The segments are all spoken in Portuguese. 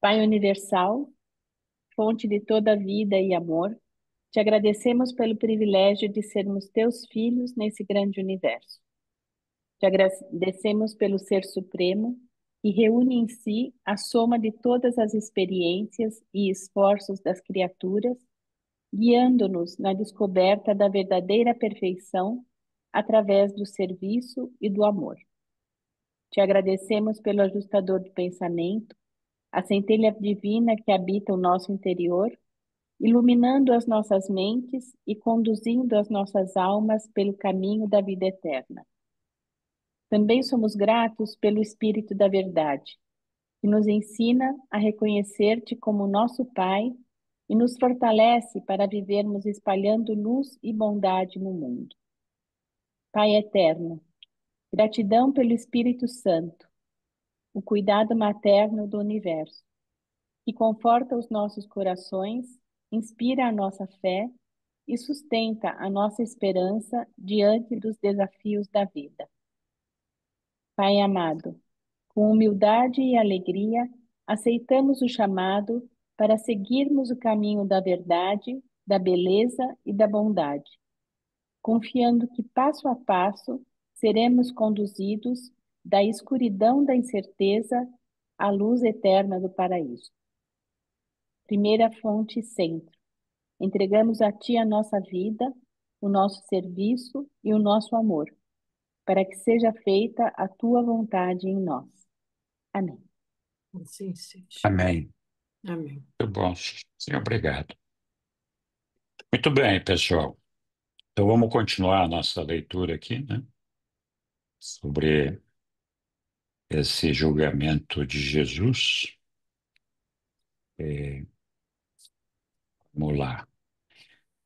Pai universal, fonte de toda vida e amor, te agradecemos pelo privilégio de sermos teus filhos nesse grande universo. Te agradecemos pelo Ser Supremo, que reúne em si a soma de todas as experiências e esforços das criaturas, guiando-nos na descoberta da verdadeira perfeição através do serviço e do amor. Te agradecemos pelo ajustador do pensamento, a centelha divina que habita o nosso interior, iluminando as nossas mentes e conduzindo as nossas almas pelo caminho da vida eterna. Também somos gratos pelo Espírito da Verdade, que nos ensina a reconhecer-te como nosso Pai e nos fortalece para vivermos espalhando luz e bondade no mundo. Pai eterno, gratidão pelo Espírito Santo, o cuidado materno do universo, que conforta os nossos corações, inspira a nossa fé e sustenta a nossa esperança diante dos desafios da vida. Pai amado, com humildade e alegria, aceitamos o chamado para seguirmos o caminho da verdade, da beleza e da bondade, confiando que passo a passo seremos conduzidos da escuridão da incerteza à luz eterna do paraíso. Primeira fonte centro. Entregamos a Ti a nossa vida, o nosso serviço e o nosso amor, para que seja feita a Tua vontade em nós. Amém. Assim seja. Amém. Amém. Muito bom. Sim, obrigado. Muito bem, pessoal. Então vamos continuar a nossa leitura aqui, né? Sobre esse julgamento de Jesus. Vamos lá.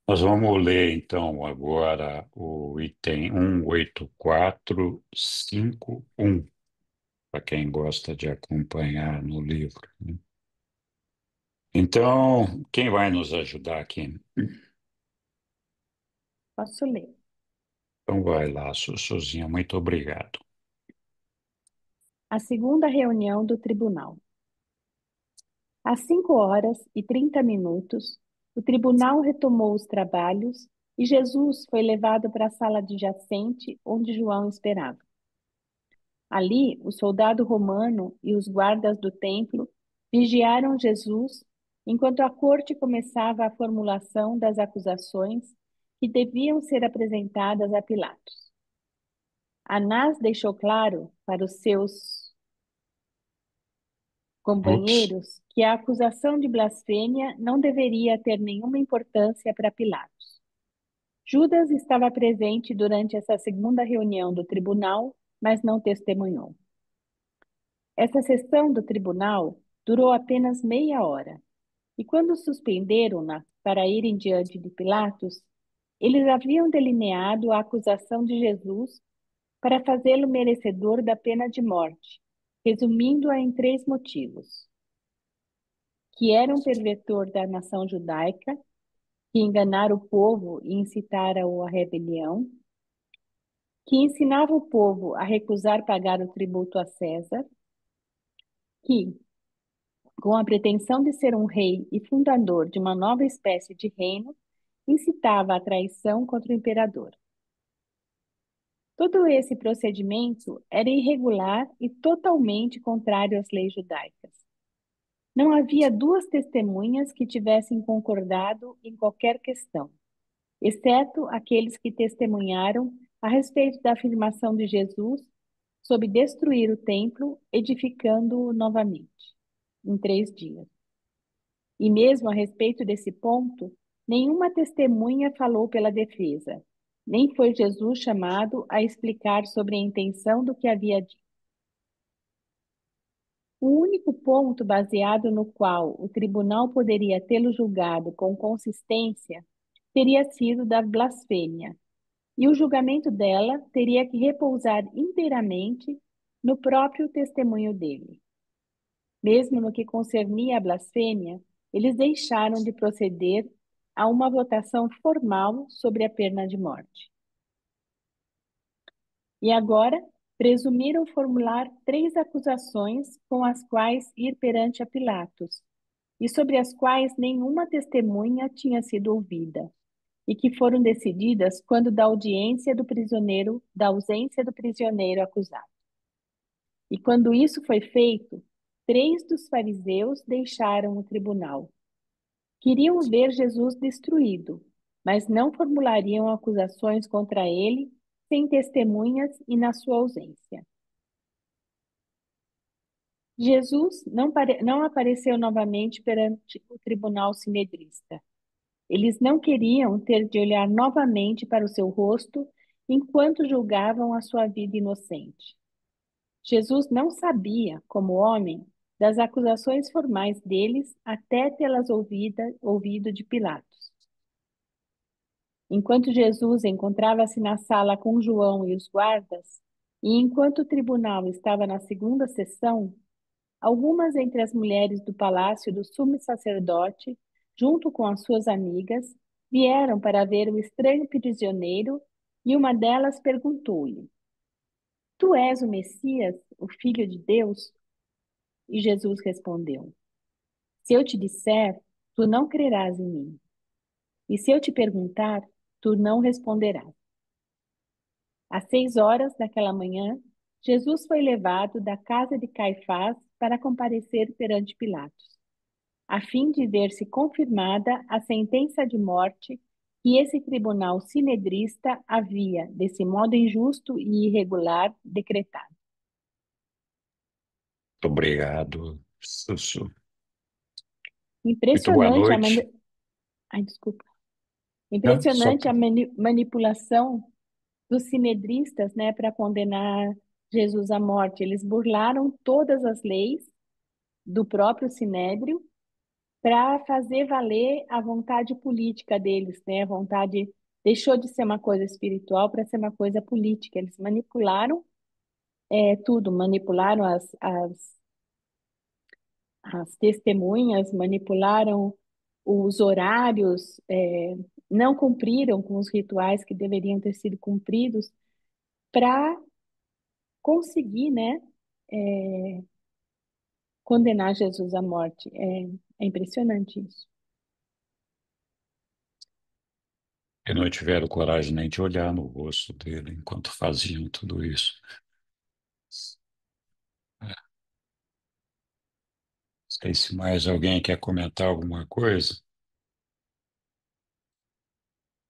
Nós vamos ler, então, agora o item 18451, para quem gosta de acompanhar no livro, né? Então, quem vai nos ajudar aqui? Posso ler. Então vai lá, Suzinha, muito obrigado. A segunda reunião do tribunal. Às 5h30, o tribunal retomou os trabalhos e Jesus foi levado para a sala adjacente onde João esperava. Ali, o soldado romano e os guardas do templo vigiaram Jesus enquanto a corte começava a formulação das acusações que deviam ser apresentadas a Pilatos. Anás deixou claro para os seus Ups, companheiros que a acusação de blasfêmia não deveria ter nenhuma importância para Pilatos. Judas estava presente durante essa segunda reunião do tribunal, mas não testemunhou. Essa sessão do tribunal durou apenas meia hora, e quando suspenderam-na para irem diante de Pilatos, eles haviam delineado a acusação de Jesus para fazê-lo merecedor da pena de morte, resumindo-a em 3 motivos: que era um pervertor da nação judaica, que enganara o povo e incitara-o à rebelião, que ensinava o povo a recusar pagar o tributo a César, que, com a pretensão de ser um rei e fundador de uma nova espécie de reino, incitava a traição contra o imperador. Todo esse procedimento era irregular e totalmente contrário às leis judaicas. Não havia 2 testemunhas que tivessem concordado em qualquer questão, exceto aqueles que testemunharam a respeito da afirmação de Jesus sobre destruir o templo, edificando-o novamente, em 3 dias. E mesmo a respeito desse ponto, nenhuma testemunha falou pela defesa, nem foi Jesus chamado a explicar sobre a intenção do que havia dito. O único ponto baseado no qual o tribunal poderia tê-lo julgado com consistência teria sido da blasfêmia, e o julgamento dela teria que repousar inteiramente no próprio testemunho dele. Mesmo no que concernia a blasfêmia, eles deixaram de proceder a uma votação formal sobre a pena de morte. E agora, presumiram formular 3 acusações com as quais ir perante a Pilatos, e sobre as quais nenhuma testemunha tinha sido ouvida, e que foram decididas quando da ausência do prisioneiro acusado. E quando isso foi feito, 3 dos fariseus deixaram o tribunal. Queriam ver Jesus destruído, mas não formulariam acusações contra ele sem testemunhas e na sua ausência. Jesus não apareceu novamente perante o tribunal sinedrista. Eles não queriam ter de olhar novamente para o seu rosto enquanto julgavam a sua vida inocente. Jesus não sabia, como homem, das acusações formais deles até tê-las ouvido de Pilatos. Enquanto Jesus encontrava-se na sala com João e os guardas, e enquanto o tribunal estava na segunda sessão, algumas entre as mulheres do palácio do sumo sacerdote, junto com as suas amigas, vieram para ver o estranho prisioneiro, e uma delas perguntou-lhe: Tu és o Messias, o Filho de Deus? E Jesus respondeu: Se eu te disser, tu não crerás em mim. E se eu te perguntar, tu não responderás. Às 6 horas daquela manhã, Jesus foi levado da casa de Caifás para comparecer perante Pilatos, a fim de ver se confirmada a sentença de morte que esse tribunal sinedrista havia, desse modo injusto e irregular, decretado. Obrigado, Sussu. Muito boa Impressionante noite. Ai, desculpa. Não, só Impressionante a manipulação dos sinedristas, né, para condenar Jesus à morte. Eles burlaram todas as leis do próprio Sinédrio para fazer valer a vontade política deles, né? A vontade deixou de ser uma coisa espiritual para ser uma coisa política. Eles manipularam tudo, manipularam as testemunhas, manipularam os horários, não cumpriram com os rituais que deveriam ter sido cumpridos para conseguir, né, condenar Jesus à morte. É impressionante isso. e não tiveram coragem nem de olhar no rosto dele enquanto faziam tudo isso. Não sei se mais alguém quer comentar alguma coisa.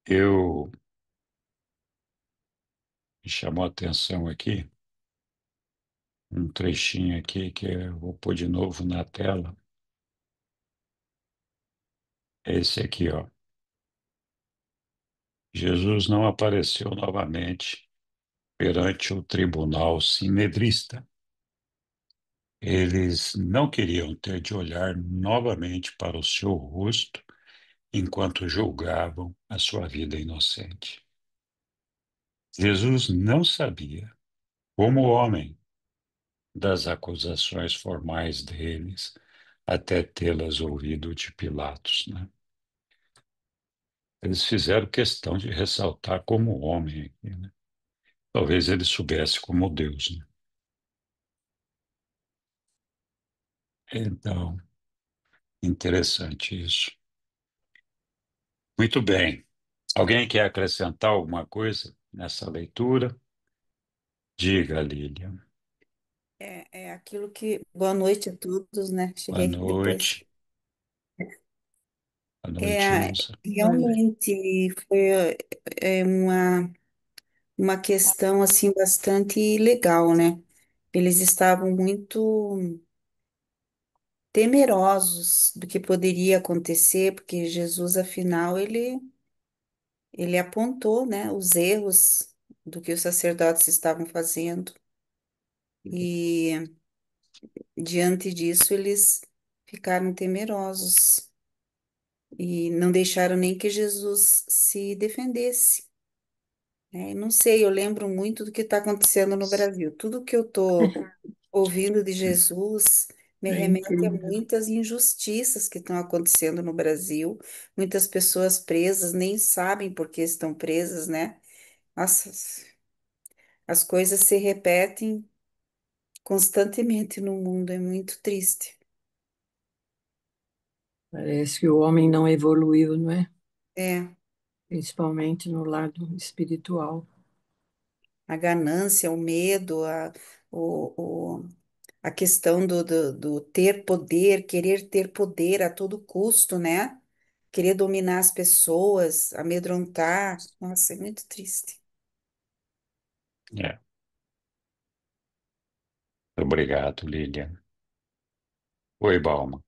Eu me chamou a atenção aqui, um trechinho aqui que eu vou pôr de novo na tela. Esse aqui, ó. Jesus não apareceu novamente perante o tribunal sinedrista. Eles não queriam ter de olhar novamente para o seu rosto enquanto julgavam a sua vida inocente. Jesus não sabia, como homem, das acusações formais deles até tê-las ouvido de Pilatos, né? Eles fizeram questão de ressaltar como homem aqui, né? Talvez ele soubesse como Deus, né? Então, interessante isso. Muito bem. Alguém quer acrescentar alguma coisa nessa leitura? Diga, Lilian. É aquilo que. Boa noite a todos, né? Boa Cheguei depois. noite. Boa noite, É, Ilza. realmente foi uma questão assim bastante legal, né? Eles estavam muito temerosos do que poderia acontecer, porque Jesus, afinal, ele apontou, né, os erros do que os sacerdotes estavam fazendo. E diante disso, eles ficaram temerosos e não deixaram nem que Jesus se defendesse, né? Não sei, eu lembro muito do que está acontecendo no Brasil. Tudo que eu estou ouvindo de Jesus me É remete a incrível. muitas injustiças que estão acontecendo no Brasil. Muitas pessoas presas nem sabem por que estão presas, né? Nossa, As coisas se repetem constantemente no mundo, é muito triste. Parece que o homem não evoluiu, não é? É, Principalmente no lado espiritual. a ganância, o medo, a questão do ter poder, querer ter poder a todo custo, né? Querer dominar as pessoas, amedrontar. Nossa, é muito triste. É. Obrigado, Lilian. Oi, Balma.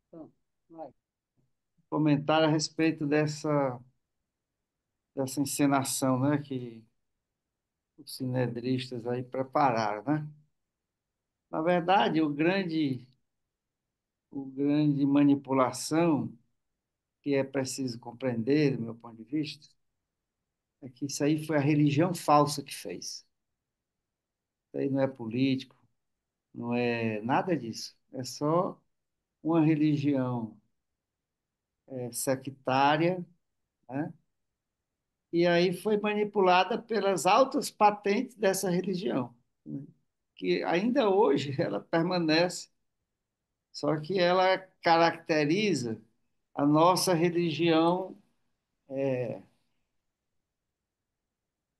Então, vai. Comentar a respeito dessa encenação, né, que os sinedristas aí prepararam, né? Na verdade, o grande manipulação que é preciso compreender, do meu ponto de vista, é que isso aí foi a religião falsa que fez. Isso aí não é político, não é nada disso. É só uma religião sectária, né? E aí foi manipulada pelas altas patentes dessa religião, né? Que ainda hoje ela permanece, só que ela caracteriza a nossa religião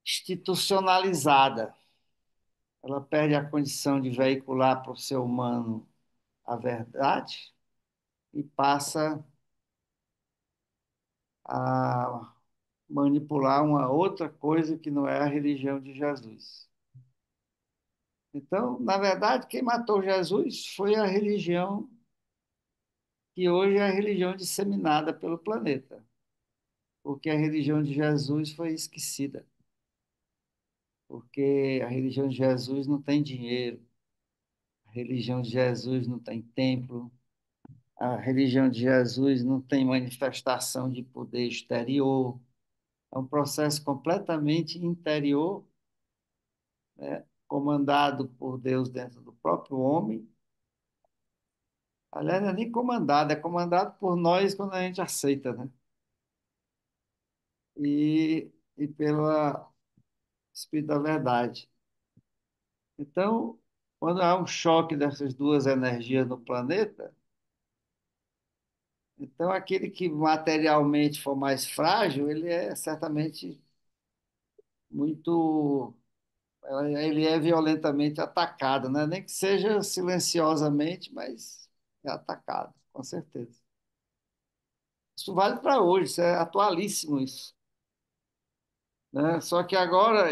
institucionalizada. Ela perde a condição de veicular para o ser humano a verdade e passa a manipular uma outra coisa que não é a religião de Jesus. Então, na verdade, quem matou Jesus foi a religião que hoje é a religião disseminada pelo planeta, porque a religião de Jesus foi esquecida, porque a religião de Jesus não tem dinheiro, a religião de Jesus não tem templo, a religião de Jesus não tem manifestação de poder exterior, é um processo completamente interior, né, comandado por Deus dentro do próprio homem. Aliás, não é nem comandado, é comandado por nós quando a gente aceita, né? E pela Espírito da Verdade. Então, quando há um choque dessas duas energias no planeta, então aquele que materialmente for mais frágil, ele é certamente muito, ele é violentamente atacado, né? Nem que seja silenciosamente, mas é atacado, com certeza. Isso vale para hoje, isso é atualíssimo isso, né? Só que agora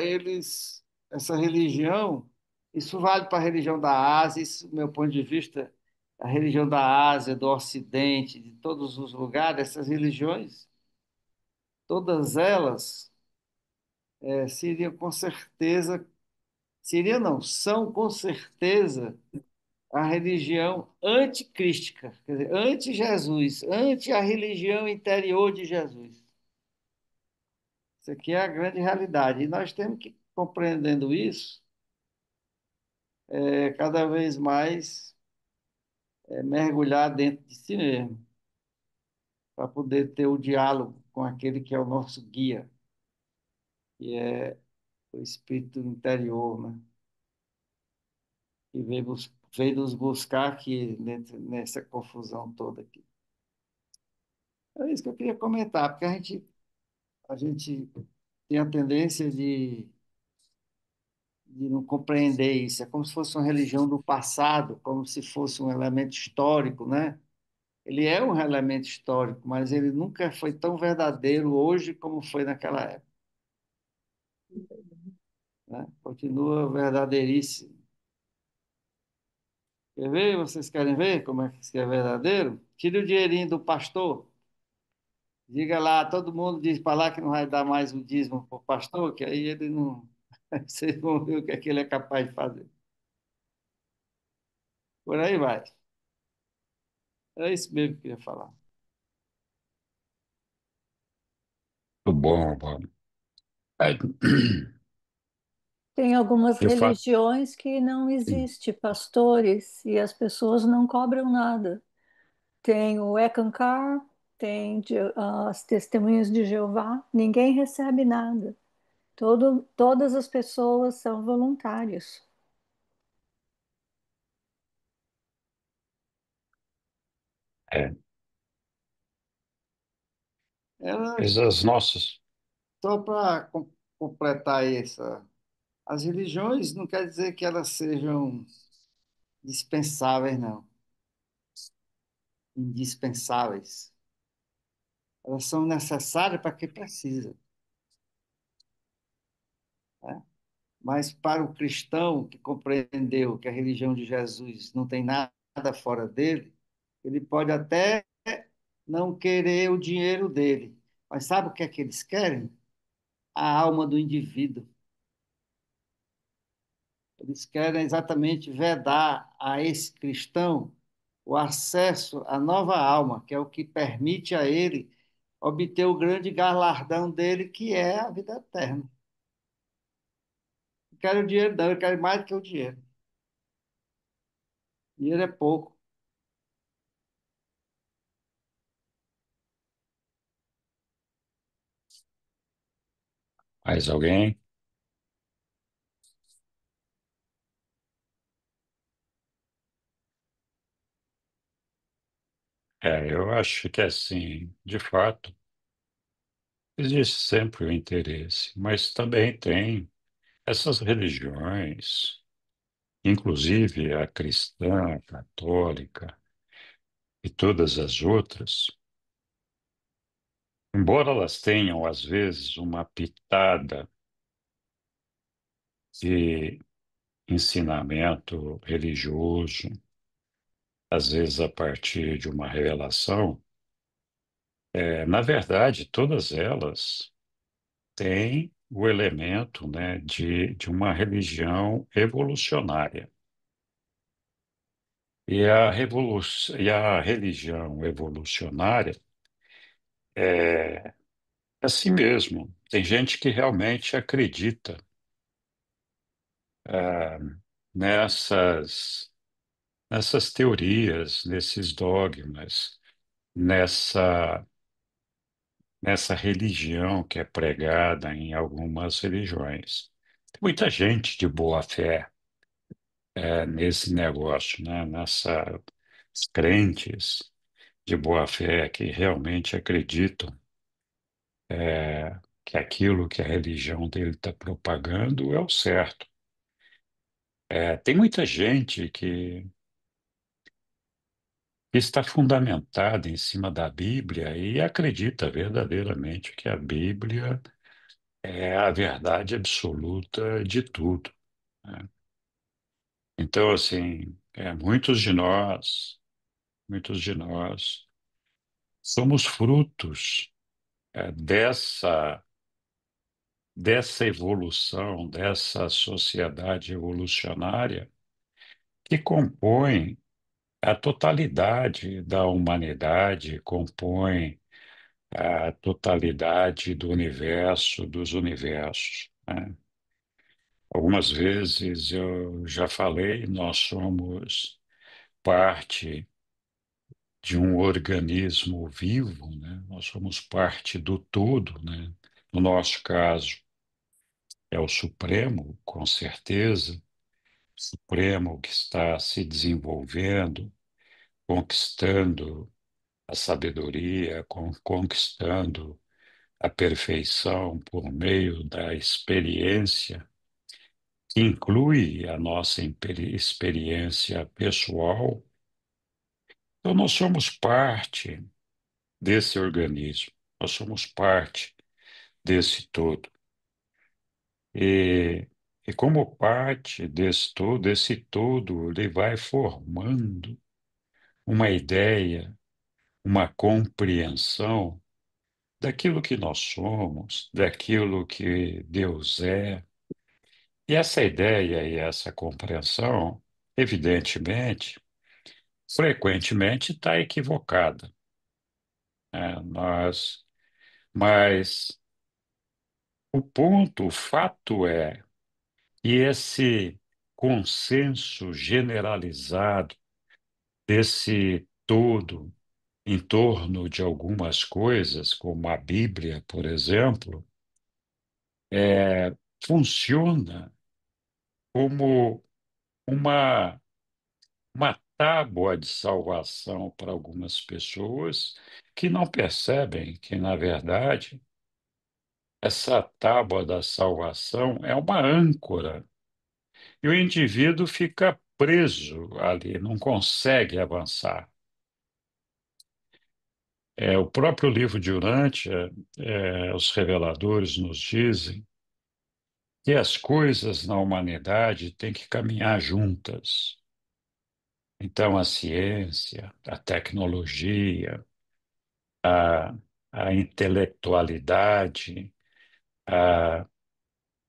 essa religião, isso vale para a religião da Ásia, isso, do meu ponto de vista, a religião da Ásia, do Ocidente, de todos os lugares, essas religiões, todas elas seriam com certeza, seria não, são com certeza a religião anticrística, quer dizer, anti-Jesus, anti a religião interior de Jesus. Isso aqui é a grande realidade. E nós temos que, compreendendo isso, cada vez mais mergulhar dentro de si mesmo, para poder ter o diálogo com aquele que é o nosso guia, que é o espírito interior, né? Que veio nos buscar aqui nessa confusão toda aqui. É isso que eu queria comentar, porque a gente tem a tendência de não compreender isso. É como se fosse uma religião do passado, como se fosse um elemento histórico, né? Ele é um elemento histórico, mas ele nunca foi tão verdadeiro hoje como foi naquela época, né? Continua verdadeiríssimo. Quer ver? Vocês querem ver como é que isso é verdadeiro? Tire o dinheirinho do pastor. Diga lá, todo mundo diz para lá que não vai dar mais o dízimo para o pastor, que aí ele não. Vocês vão ver o que é que ele é capaz de fazer. Por aí vai. É isso mesmo que eu ia falar. Muito bom, Balma. É, Tem algumas de fato, religiões que não existe pastores e as pessoas não cobram nada. Tem o Eckankar, as testemunhas de Jeová, ninguém recebe nada. Todas as pessoas são voluntários. É, Ela, mas as nossas. só para completar essa, as religiões não quer dizer que elas sejam dispensáveis, não, indispensáveis. Elas são necessárias para quem precisa, né? Mas para o cristão que compreendeu que a religião de Jesus não tem nada fora dele, ele pode até não querer o dinheiro dele, mas sabe o que é que eles querem? A alma do indivíduo. Eles querem exatamente vedar a esse cristão o acesso à nova alma, que é o que permite a ele obter o grande galardão dele, que é a vida eterna. Não quero o dinheiro, não, eu quero mais do que o dinheiro. Dinheiro é pouco. Mais alguém? Eu acho que assim, de fato, existe sempre o interesse, mas também tem essas religiões, inclusive a cristã, a católica e todas as outras, embora elas tenham, às vezes, uma pitada de ensinamento religioso, às vezes a partir de uma revelação, na verdade, todas elas têm o elemento, né, de uma religião evolucionária. E a religião evolucionária é assim mesmo. Tem gente que realmente acredita ah, nessas, nessas teorias, nesses dogmas, nessa, nessa religião que é pregada em algumas religiões. Tem muita gente de boa fé nesse negócio, né? Os crentes de boa fé que realmente acreditam que aquilo que a religião dele está propagando é o certo. Tem muita gente que está fundamentada em cima da Bíblia e acredita verdadeiramente que a Bíblia é a verdade absoluta de tudo, né? Então, assim, muitos de nós somos frutos dessa evolução, dessa sociedade evolucionária que compõe a totalidade da humanidade, compõe a totalidade do universo, dos universos, né? Algumas vezes eu já falei, nós somos parte de um organismo vivo, né? Nós somos parte do todo, né? No nosso caso, é o Supremo, com certeza, Supremo que está se desenvolvendo, conquistando a sabedoria, conquistando a perfeição por meio da experiência, que inclui a nossa experiência pessoal. Então, nós somos parte desse organismo, nós somos parte desse todo. E, e como parte esse todo, ele vai formando uma ideia, uma compreensão daquilo que nós somos, daquilo que Deus é. E essa ideia e essa compreensão, evidentemente, frequentemente está equivocada, né? Mas o fato é que esse consenso generalizado desse todo em torno de algumas coisas, como a Bíblia, por exemplo, funciona como uma, uma tábua de salvação para algumas pessoas que não percebem que, na verdade, essa tábua da salvação é uma âncora e o indivíduo fica preso ali, não consegue avançar. O próprio livro de Urântia, os reveladores nos dizem que as coisas na humanidade têm que caminhar juntas. Então, a ciência, a tecnologia, a, a intelectualidade, a,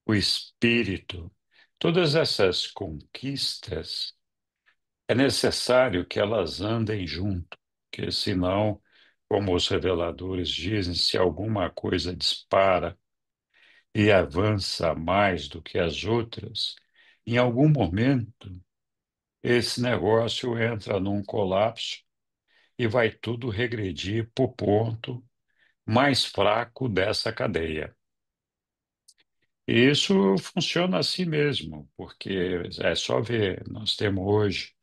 o espírito, todas essas conquistas, é necessário que elas andem junto, porque senão, como os reveladores dizem, se alguma coisa dispara e avança mais do que as outras, em algum momento esse negócio entra num colapso e vai tudo regredir para o ponto mais fraco dessa cadeia. E isso funciona assim mesmo, porque é só ver, nós temos hoje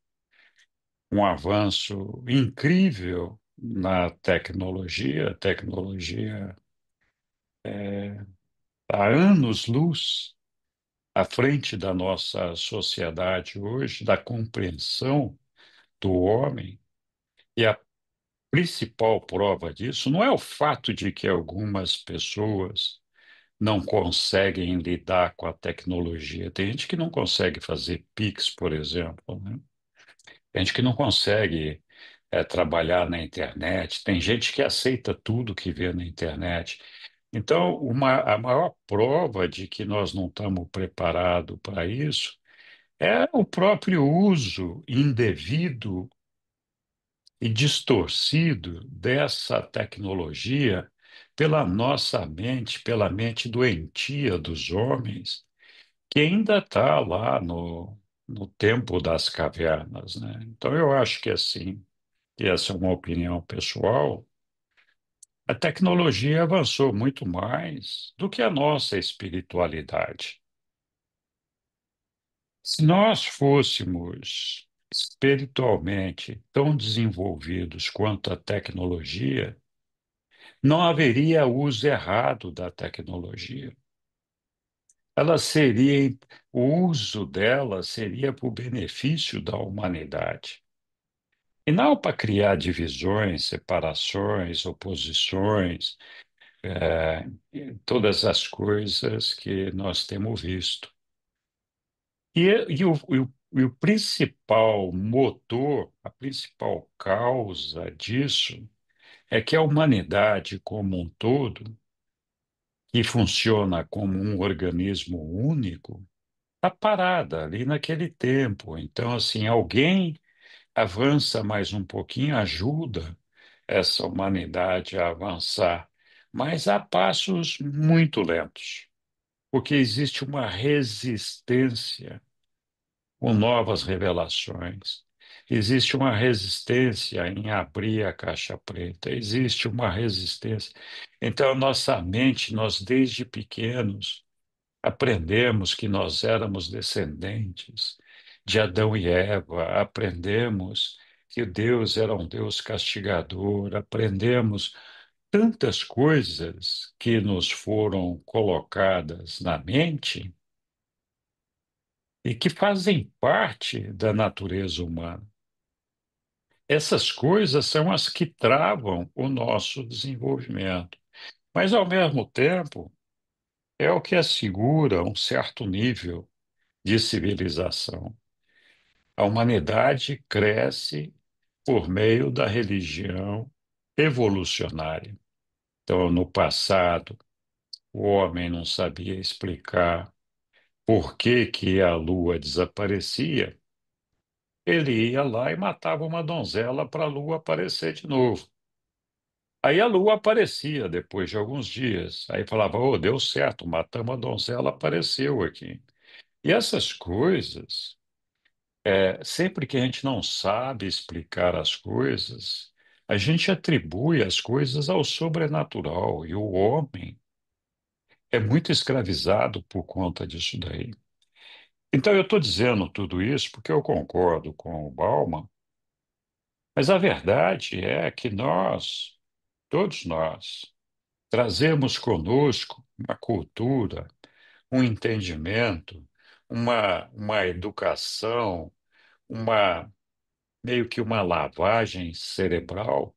um avanço incrível na tecnologia, a tecnologia há anos-luz à frente da nossa sociedade hoje, da compreensão do homem, e a principal prova disso não é o fato de que algumas pessoas não conseguem lidar com a tecnologia. Tem gente que não consegue fazer Pix, por exemplo, né? Tem gente que não consegue trabalhar na internet, tem gente que aceita tudo que vê na internet. Então, a maior prova de que nós não estamos preparados para isso é o próprio uso indevido e distorcido dessa tecnologia pela nossa mente, pela mente doentia dos homens, que ainda está lá no tempo das cavernas, né? Então, eu acho que assim, e essa é uma opinião pessoal, a tecnologia avançou muito mais do que a nossa espiritualidade. Se nós fôssemos espiritualmente tão desenvolvidos quanto a tecnologia, não haveria uso errado da tecnologia. Ela seria, o uso dela seria para o benefício da humanidade. E não para criar divisões, separações, oposições, todas as coisas que nós temos visto. E o principal motor, a principal causa disso, é que a humanidade como um todo, que funciona como um organismo único, está parada ali naquele tempo. Então, assim, alguém avança mais um pouquinho, ajuda essa humanidade a avançar, mas a passos muito lentos, porque existe uma resistência com novas revelações. Existe uma resistência em abrir a caixa preta, existe uma resistência. Então, nossa mente, nós desde pequenos aprendemos que nós éramos descendentes de Adão e Eva, aprendemos que Deus era um Deus castigador, aprendemos tantas coisas que nos foram colocadas na mente e que fazem parte da natureza humana. Essas coisas são as que travam o nosso desenvolvimento, mas, ao mesmo tempo, é o que assegura um certo nível de civilização. A humanidade cresce por meio da religião evolucionária. Então, no passado, o homem não sabia explicar por que que a lua desaparecia. Ele ia lá e matava uma donzela para a lua aparecer de novo. Aí a lua aparecia depois de alguns dias. Aí falava: "Oh, deu certo, matamos a donzela, apareceu aqui." E essas coisas, sempre que a gente não sabe explicar as coisas, a gente atribui as coisas ao sobrenatural e o homem é muito escravizado por conta disso daí. Então, eu estou dizendo tudo isso porque eu concordo com o Bauman, mas a verdade é que nós, todos nós, trazemos conosco uma cultura, um entendimento, uma educação, uma meio que uma lavagem cerebral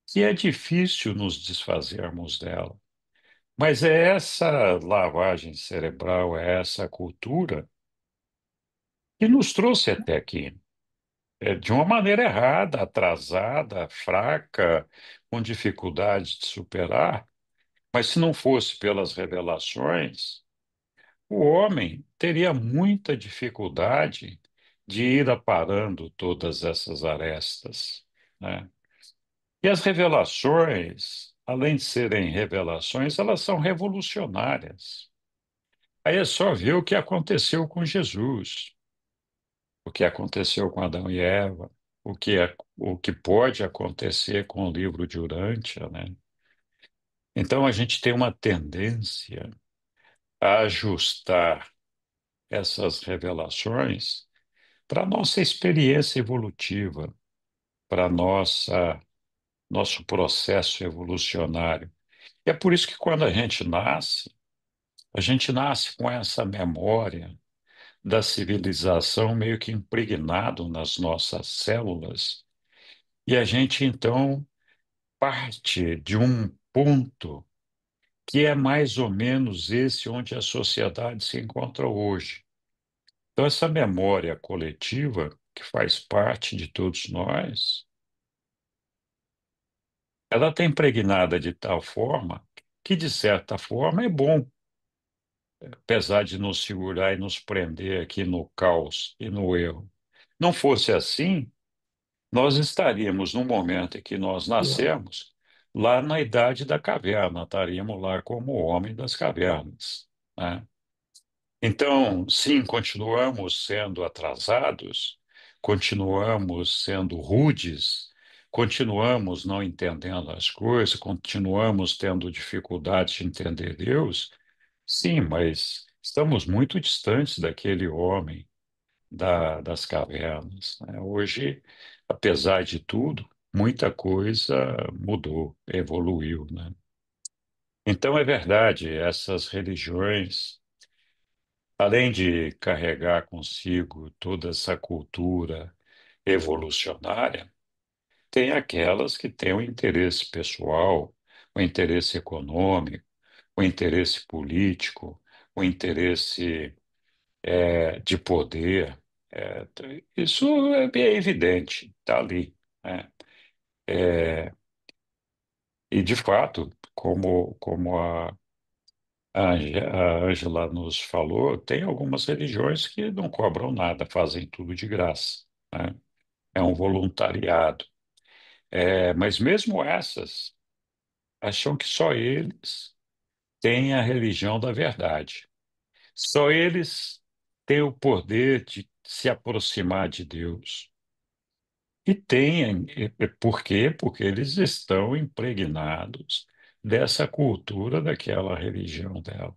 que é difícil nos desfazermos dela. Mas é essa lavagem cerebral, é essa cultura que nos trouxe até aqui. É, de uma maneira errada, atrasada, fraca, com dificuldade de superar, mas se não fosse pelas revelações, o homem teria muita dificuldade de ir aparando todas essas arestas, né? E as revelações, além de serem revelações, elas são revolucionárias. Aí é só ver o que aconteceu com Jesus, o que aconteceu com Adão e Eva, o que pode acontecer com o livro de Urântia, né? Então a gente tem uma tendência a ajustar essas revelações para a nossa experiência evolutiva, para nosso processo evolucionário. E é por isso que quando a gente nasce com essa memória da civilização meio que impregnado nas nossas células, e a gente então parte de um ponto que é mais ou menos esse onde a sociedade se encontra hoje. Então, essa memória coletiva, que faz parte de todos nós, ela está impregnada de tal forma que, de certa forma, é bom, apesar de nos segurar e nos prender aqui no caos e no erro. Não fosse assim, nós estaríamos no momento em que nós nascemos, lá na idade da caverna, estaríamos lá como o homem das cavernas, né? Então, sim, continuamos sendo atrasados, continuamos sendo rudes, continuamos não entendendo as coisas, continuamos tendo dificuldade de entender Deus. Sim, mas estamos muito distantes daquele homem das cavernas, né? Hoje, apesar de tudo, muita coisa mudou, evoluiu, né? Então, é verdade, essas religiões, além de carregar consigo toda essa cultura evolucionária, tem aquelas que têm o interesse pessoal, o interesse econômico, o interesse político, o interesse de poder. Isso é bem evidente, está ali, né? E, de fato, como a Ângela nos falou, tem algumas religiões que não cobram nada, fazem tudo de graça, né? É um voluntariado. Mas mesmo essas acham que só eles têm a religião da verdade. Só eles têm o poder de se aproximar de Deus. E têm, por quê? Porque eles estão impregnados dessa cultura daquela religião dela.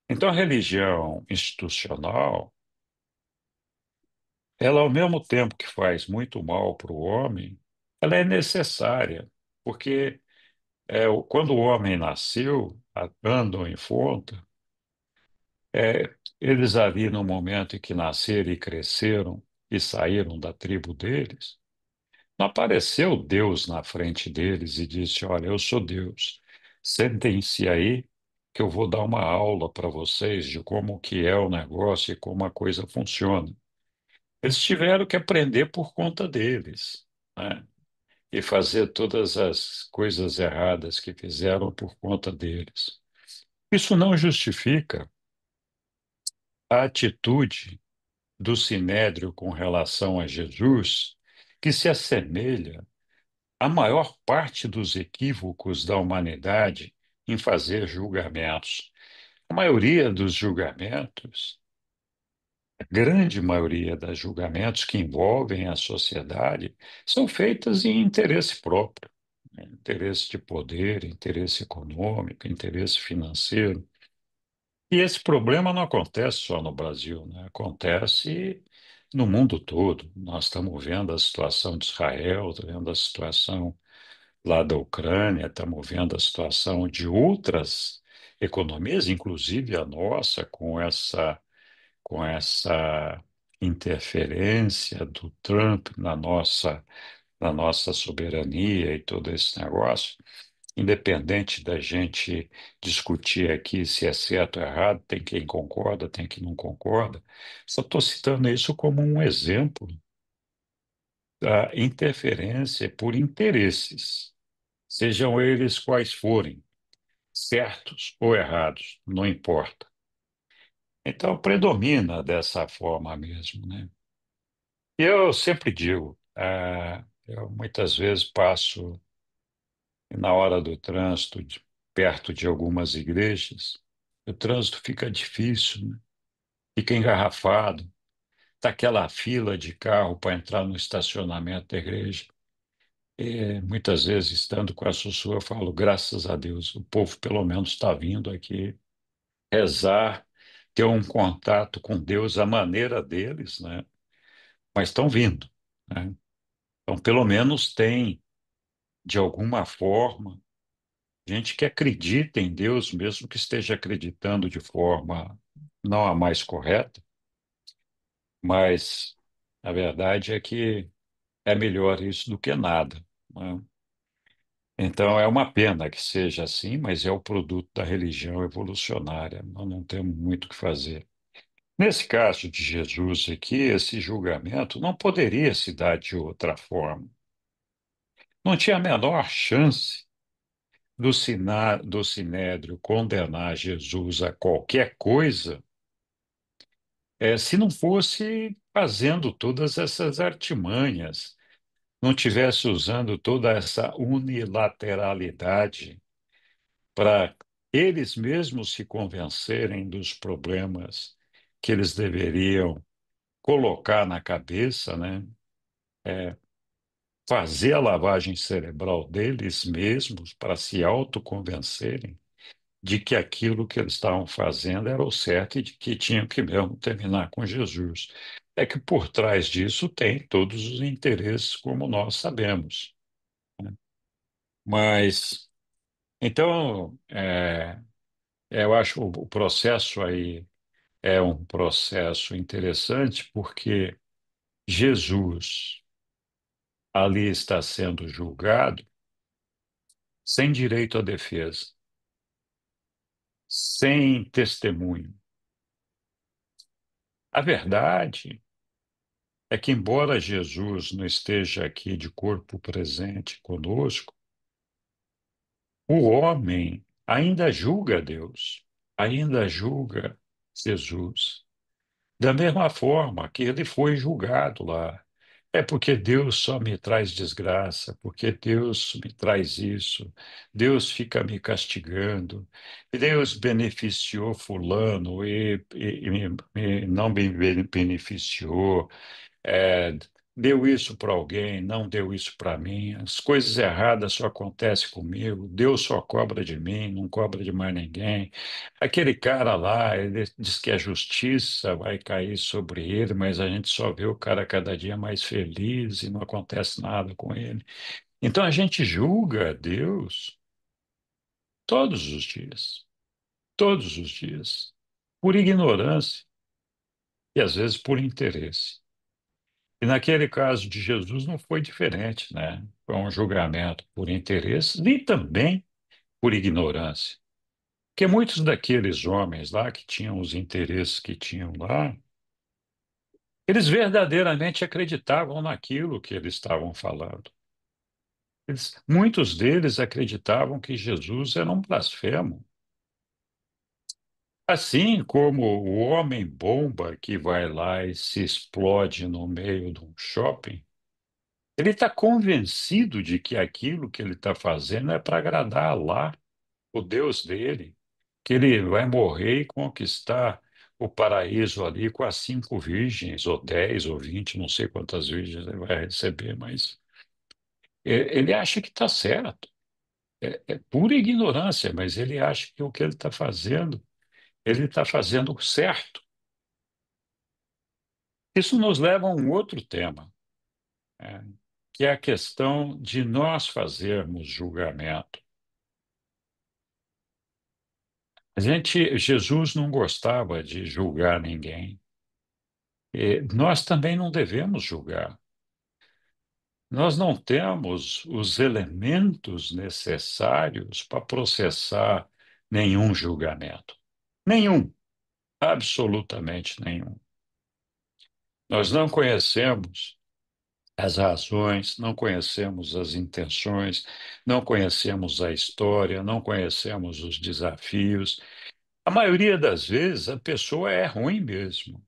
Então, a religião institucional, ela, ao mesmo tempo que faz muito mal para o homem, ela é necessária, porque quando o homem nasceu, andam em volta, eles ali no momento em que nasceram e cresceram e saíram da tribo deles, não apareceu Deus na frente deles e disse: Olha, eu sou Deus, sentem-se aí que eu vou dar uma aula para vocês de como que é o negócio e como a coisa funciona. Eles tiveram que aprender por conta deles, né? E fazer todas as coisas erradas que fizeram por conta deles. Isso não justifica a atitude do Sinédrio com relação a Jesus, que se assemelha à maior parte dos equívocos da humanidade em fazer julgamentos. A maioria dos julgamentos A grande maioria dos julgamentos que envolvem a sociedade são feitos em interesse próprio, né? Interesse de poder, interesse econômico, interesse financeiro. E esse problema não acontece só no Brasil, né? Acontece no mundo todo. Nós estamos vendo a situação de Israel, estamos vendo a situação lá da Ucrânia, estamos vendo a situação de outras economias, inclusive a nossa, com essa interferência do Trump na nossa soberania e todo esse negócio. Independente da gente discutir aqui se é certo ou errado, tem quem concorda, tem quem não concorda, só estou citando isso como um exemplo da interferência por interesses, sejam eles quais forem, certos ou errados, não importa. Então, predomina dessa forma mesmo, né? E eu sempre digo, eu muitas vezes passo na hora do trânsito, perto de algumas igrejas, o trânsito fica difícil, né? Fica engarrafado, está aquela fila de carro para entrar no estacionamento da igreja. E, muitas vezes, estando com a Sussu, eu falo, graças a Deus, o povo pelo menos está vindo aqui rezar, ter um contato com Deus à maneira deles, né? Mas estão vindo, né? Então, pelo menos tem, de alguma forma, gente que acredita em Deus, mesmo que esteja acreditando de forma não a mais correta, mas a verdade é que é melhor isso do que nada, né? Então é uma pena que seja assim, mas é o produto da religião evolucionária. Nós não temos muito o que fazer. Nesse caso de Jesus aqui, esse julgamento não poderia se dar de outra forma. Não tinha a menor chance do Sinédrio condenar Jesus a qualquer coisa, se não fosse fazendo todas essas artimanhas, não tivesse usando toda essa unilateralidade para eles mesmos se convencerem dos problemas que eles deveriam colocar na cabeça, né? Fazer a lavagem cerebral deles mesmos para se autoconvencerem de que aquilo que eles estavam fazendo era o certo e de que tinham que mesmo terminar com Jesus. É que por trás disso tem todos os interesses, como nós sabemos, né? Mas, então, eu acho o processo aí é um processo interessante porque Jesus ali está sendo julgado sem direito à defesa, sem testemunho. A verdade é que, embora Jesus não esteja aqui de corpo presente conosco, o homem ainda julga Deus, ainda julga Jesus, da mesma forma que ele foi julgado lá. É porque Deus só me traz desgraça, porque Deus me traz isso, Deus fica me castigando, Deus beneficiou fulano e não me beneficiou, é, deu isso para alguém, não deu isso para mim, as coisas erradas só acontecem comigo, Deus só cobra de mim, não cobra de mais ninguém. Aquele cara lá, ele diz que a justiça vai cair sobre ele, mas a gente só vê o cara cada dia mais feliz e não acontece nada com ele. Então a gente julga Deus todos os dias, por ignorância e às vezes por interesse. E naquele caso de Jesus não foi diferente, né? Foi um julgamento por interesse e também por ignorância. Porque muitos daqueles homens lá que tinham os interesses que tinham lá, eles verdadeiramente acreditavam naquilo que eles estavam falando. Muitos deles acreditavam que Jesus era um blasfemo. Assim como o homem bomba que vai lá e se explode no meio de um shopping, ele está convencido de que aquilo que ele está fazendo é para agradar Allah, o Deus dele, que ele vai morrer e conquistar o paraíso ali com as 5 virgens, ou 10 ou 20, não sei quantas virgens ele vai receber, mas ele acha que está certo. É pura ignorância, mas ele acha que o que ele está fazendo certo. Isso nos leva a um outro tema, né, que é a questão de nós fazermos julgamento. Jesus não gostava de julgar ninguém. E nós também não devemos julgar. Nós não temos os elementos necessários para processar nenhum julgamento. Nenhum, absolutamente nenhum. Nós não conhecemos as razões, não conhecemos as intenções, não conhecemos a história, não conhecemos os desafios. A maioria das vezes a pessoa é ruim mesmo,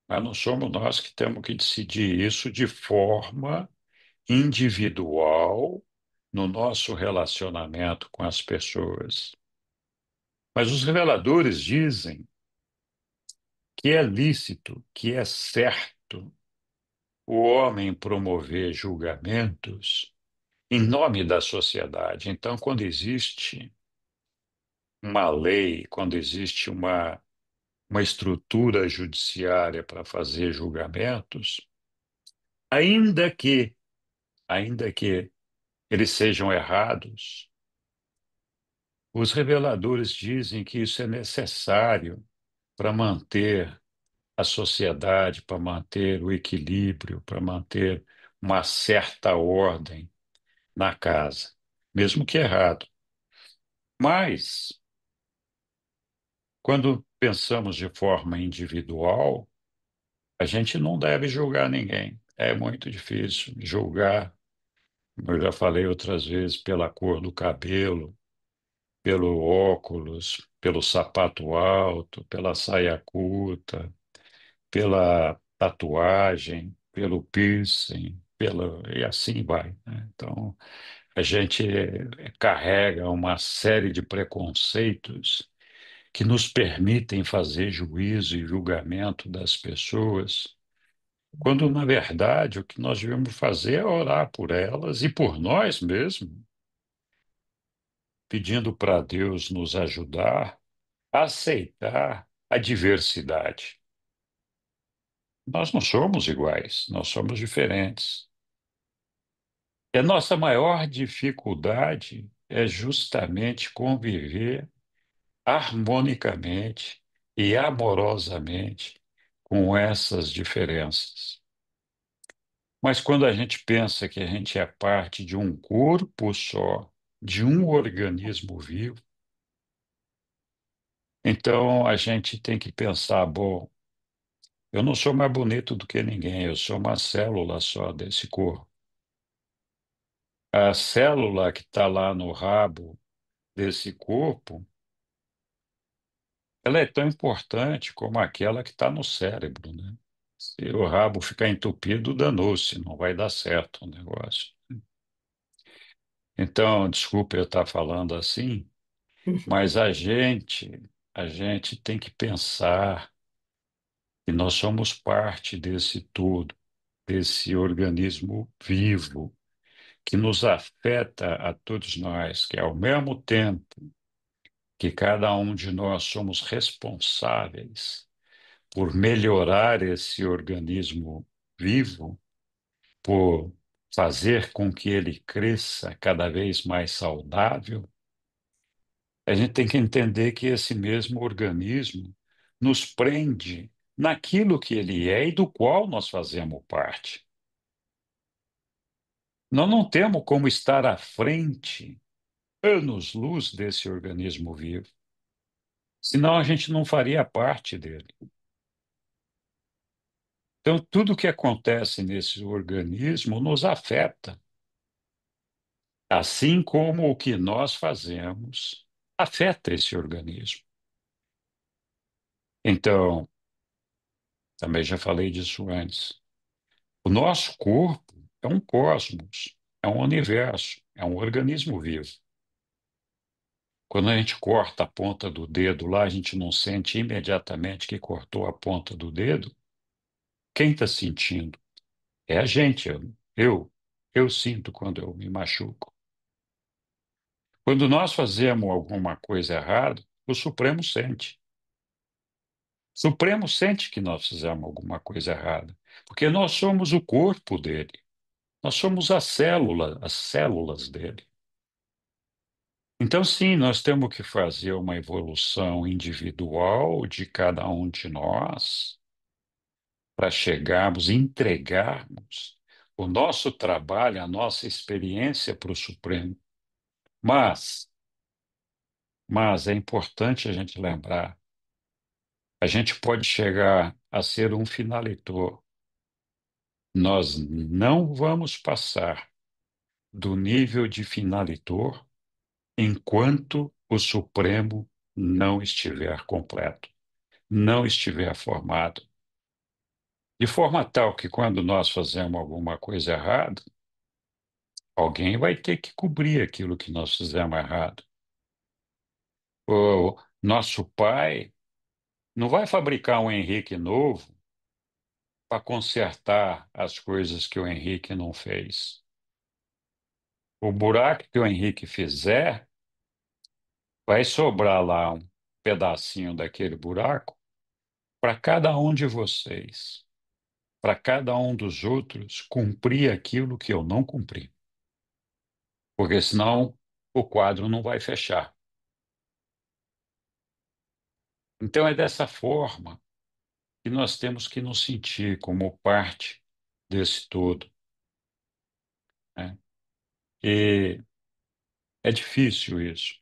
mas não somos nós que temos que decidir isso de forma individual no nosso relacionamento com as pessoas. Mas os reveladores dizem que é lícito, que é certo o homem promover julgamentos em nome da sociedade. Então, quando existe uma lei, quando existe uma estrutura judiciária para fazer julgamentos, ainda que, ainda que eles sejam errados, os reveladores dizem que isso é necessário para manter a sociedade, para manter o equilíbrio, para manter uma certa ordem na casa, mesmo que errado. Mas, quando pensamos de forma individual, a gente não deve julgar ninguém. É muito difícil julgar, eu já falei outras vezes, pela cor do cabelo, pelo óculos, pelo sapato alto, pela saia curta, pela tatuagem, pelo piercing, e assim vai, né? Então, a gente carrega uma série de preconceitos que nos permitem fazer juízo e julgamento das pessoas, quando, na verdade, o que nós devemos fazer é orar por elas e por nós mesmos, pedindo para Deus nos ajudar a aceitar a diversidade. Nós não somos iguais, nós somos diferentes. E a nossa maior dificuldade é justamente conviver harmonicamente e amorosamente com essas diferenças. Mas quando a gente pensa que a gente é parte de um corpo só, de um organismo vivo, então a gente tem que pensar, bom, eu não sou mais bonito do que ninguém, eu sou uma célula só desse corpo. A célula que está lá no rabo desse corpo, ela é tão importante como aquela que está no cérebro, né? Se o rabo ficar entupido, danou-se, não vai dar certo o negócio. Então, desculpe eu estar falando assim, mas a gente tem que pensar que nós somos parte desse todo, desse organismo vivo, que nos afeta a todos nós, que ao mesmo tempo que cada um de nós somos responsáveis por melhorar esse organismo vivo, por fazer com que ele cresça cada vez mais saudável, a gente tem que entender que esse mesmo organismo nos prende naquilo que ele é e do qual nós fazemos parte. Nós não temos como estar à frente, anos-luz desse organismo vivo, senão a gente não faria parte dele. Então, tudo que acontece nesse organismo nos afeta, assim como o que nós fazemos afeta esse organismo. Então, também já falei disso antes. O nosso corpo é um cosmos, é um universo, é um organismo vivo. Quando a gente corta a ponta do dedo lá, a gente não sente imediatamente que cortou a ponta do dedo. Quem está sentindo? É a gente. Eu sinto quando eu me machuco. Quando nós fazemos alguma coisa errada, o Supremo sente. O Supremo sente que nós fizemos alguma coisa errada, porque nós somos o corpo dele. Nós somos as células dele. Então, sim, nós temos que fazer uma evolução individual de cada um de nós para chegarmos, entregarmos o nosso trabalho, a nossa experiência para o Supremo. Mas, mas é importante a gente lembrar, a gente pode chegar a ser um finalitor. Nós não vamos passar do nível de finalitor enquanto o Supremo não estiver completo, não estiver formado. De forma tal que, quando nós fazemos alguma coisa errada, alguém vai ter que cobrir aquilo que nós fizemos errado. O nosso pai não vai fabricar um Henrique novo para consertar as coisas que o Henrique não fez. O buraco que o Henrique fizer, vai sobrar lá um pedacinho daquele buraco para cada um de vocês, para cada um dos outros cumprir aquilo que eu não cumpri. Porque senão o quadro não vai fechar. Então é dessa forma que nós temos que nos sentir como parte desse todo, né? E é difícil isso.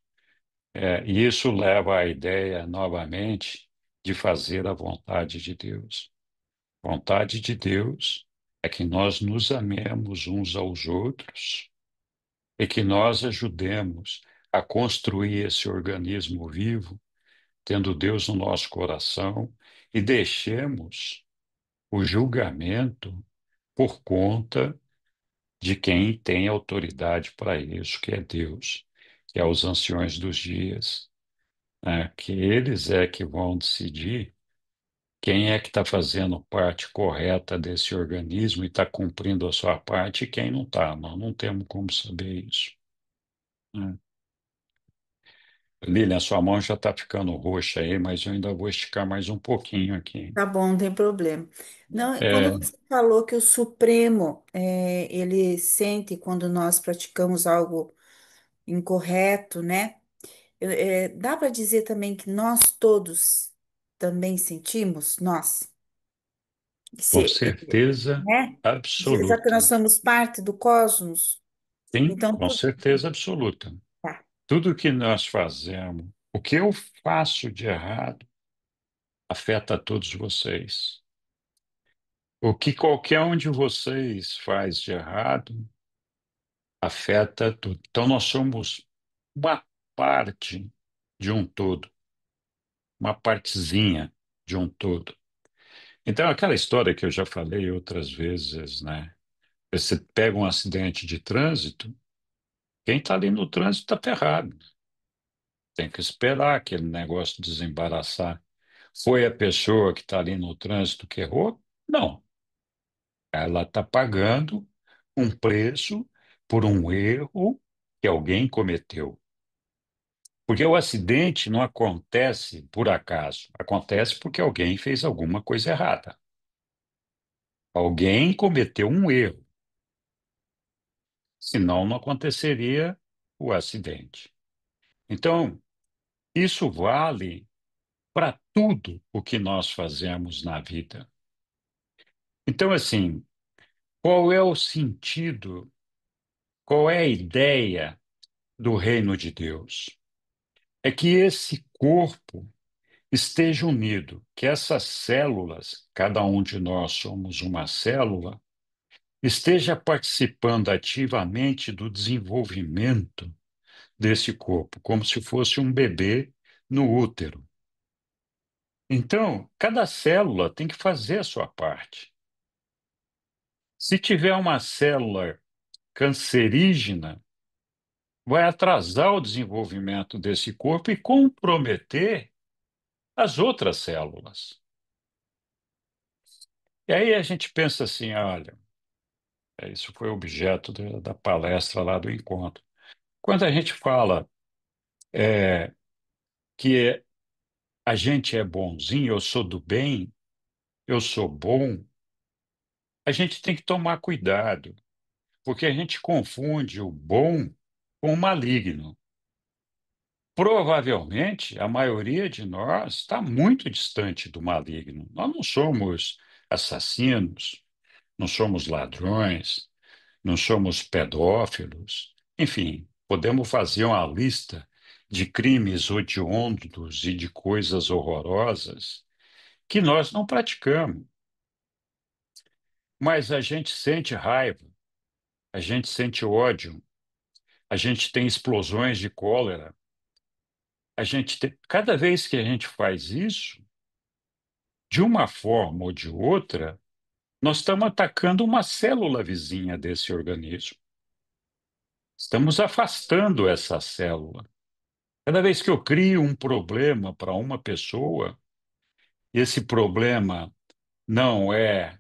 E isso leva à ideia, novamente, de fazer a vontade de Deus. Vontade de Deus é que nós nos amemos uns aos outros e que nós ajudemos a construir esse organismo vivo, tendo Deus no nosso coração, e deixemos o julgamento por conta de quem tem autoridade para isso, que é Deus, que é os anciões dos dias, né? Que eles é que vão decidir quem é que está fazendo parte correta desse organismo e está cumprindo a sua parte e quem não está. Nós não temos como saber isso, né? Lilian, sua mão já está ficando roxa aí, mas eu ainda vou esticar mais um pouquinho aqui. Tá bom, não tem problema. Não, quando É, você falou que o Supremo, ele sente quando nós praticamos algo incorreto, né? Dá para dizer também que nós todos também sentimos, nós, com se, certeza né? Já que absoluta. nós somos parte do cosmos, Sim, então com tudo. certeza absoluta. Tá. Tudo que nós fazemos, o que eu faço de errado, afeta todos vocês. O que qualquer um de vocês faz de errado, afeta tudo. Então, nós somos uma parte de um todo, uma partezinha de um todo. Então, aquela história que eu já falei outras vezes, né? Você pega um acidente de trânsito, quem está ali no trânsito está ferrado. Tem que esperar aquele negócio desembaraçar. Foi a pessoa que está ali no trânsito que errou? Não. Ela está pagando um preço por um erro que alguém cometeu. Porque o acidente não acontece por acaso, acontece porque alguém fez alguma coisa errada. Alguém cometeu um erro, senão não aconteceria o acidente. Então, isso vale para tudo o que nós fazemos na vida. Então, assim, qual é o sentido, qual é a ideia do reino de Deus? É que esse corpo esteja unido, que essas células, cada um de nós somos uma célula, esteja participando ativamente do desenvolvimento desse corpo, como se fosse um bebê no útero. Então, cada célula tem que fazer a sua parte. Se tiver uma célula cancerígena, vai atrasar o desenvolvimento desse corpo e comprometer as outras células. E aí a gente pensa assim, olha, isso foi objeto da palestra lá do encontro. Quando a gente fala que a gente é bonzinho, eu sou do bem, eu sou bom, a gente tem que tomar cuidado, porque a gente confunde o bom com o maligno. Provavelmente, a maioria de nós está muito distante do maligno. Nós não somos assassinos, não somos ladrões, não somos pedófilos. Enfim, podemos fazer uma lista de crimes hediondos e de coisas horrorosas que nós não praticamos. Mas a gente sente raiva, a gente sente ódio, a gente tem explosões de cólera. Cada vez que a gente faz isso, de uma forma ou de outra, nós estamos atacando uma célula vizinha desse organismo. Estamos afastando essa célula. Cada vez que eu crio um problema para uma pessoa, esse problema não é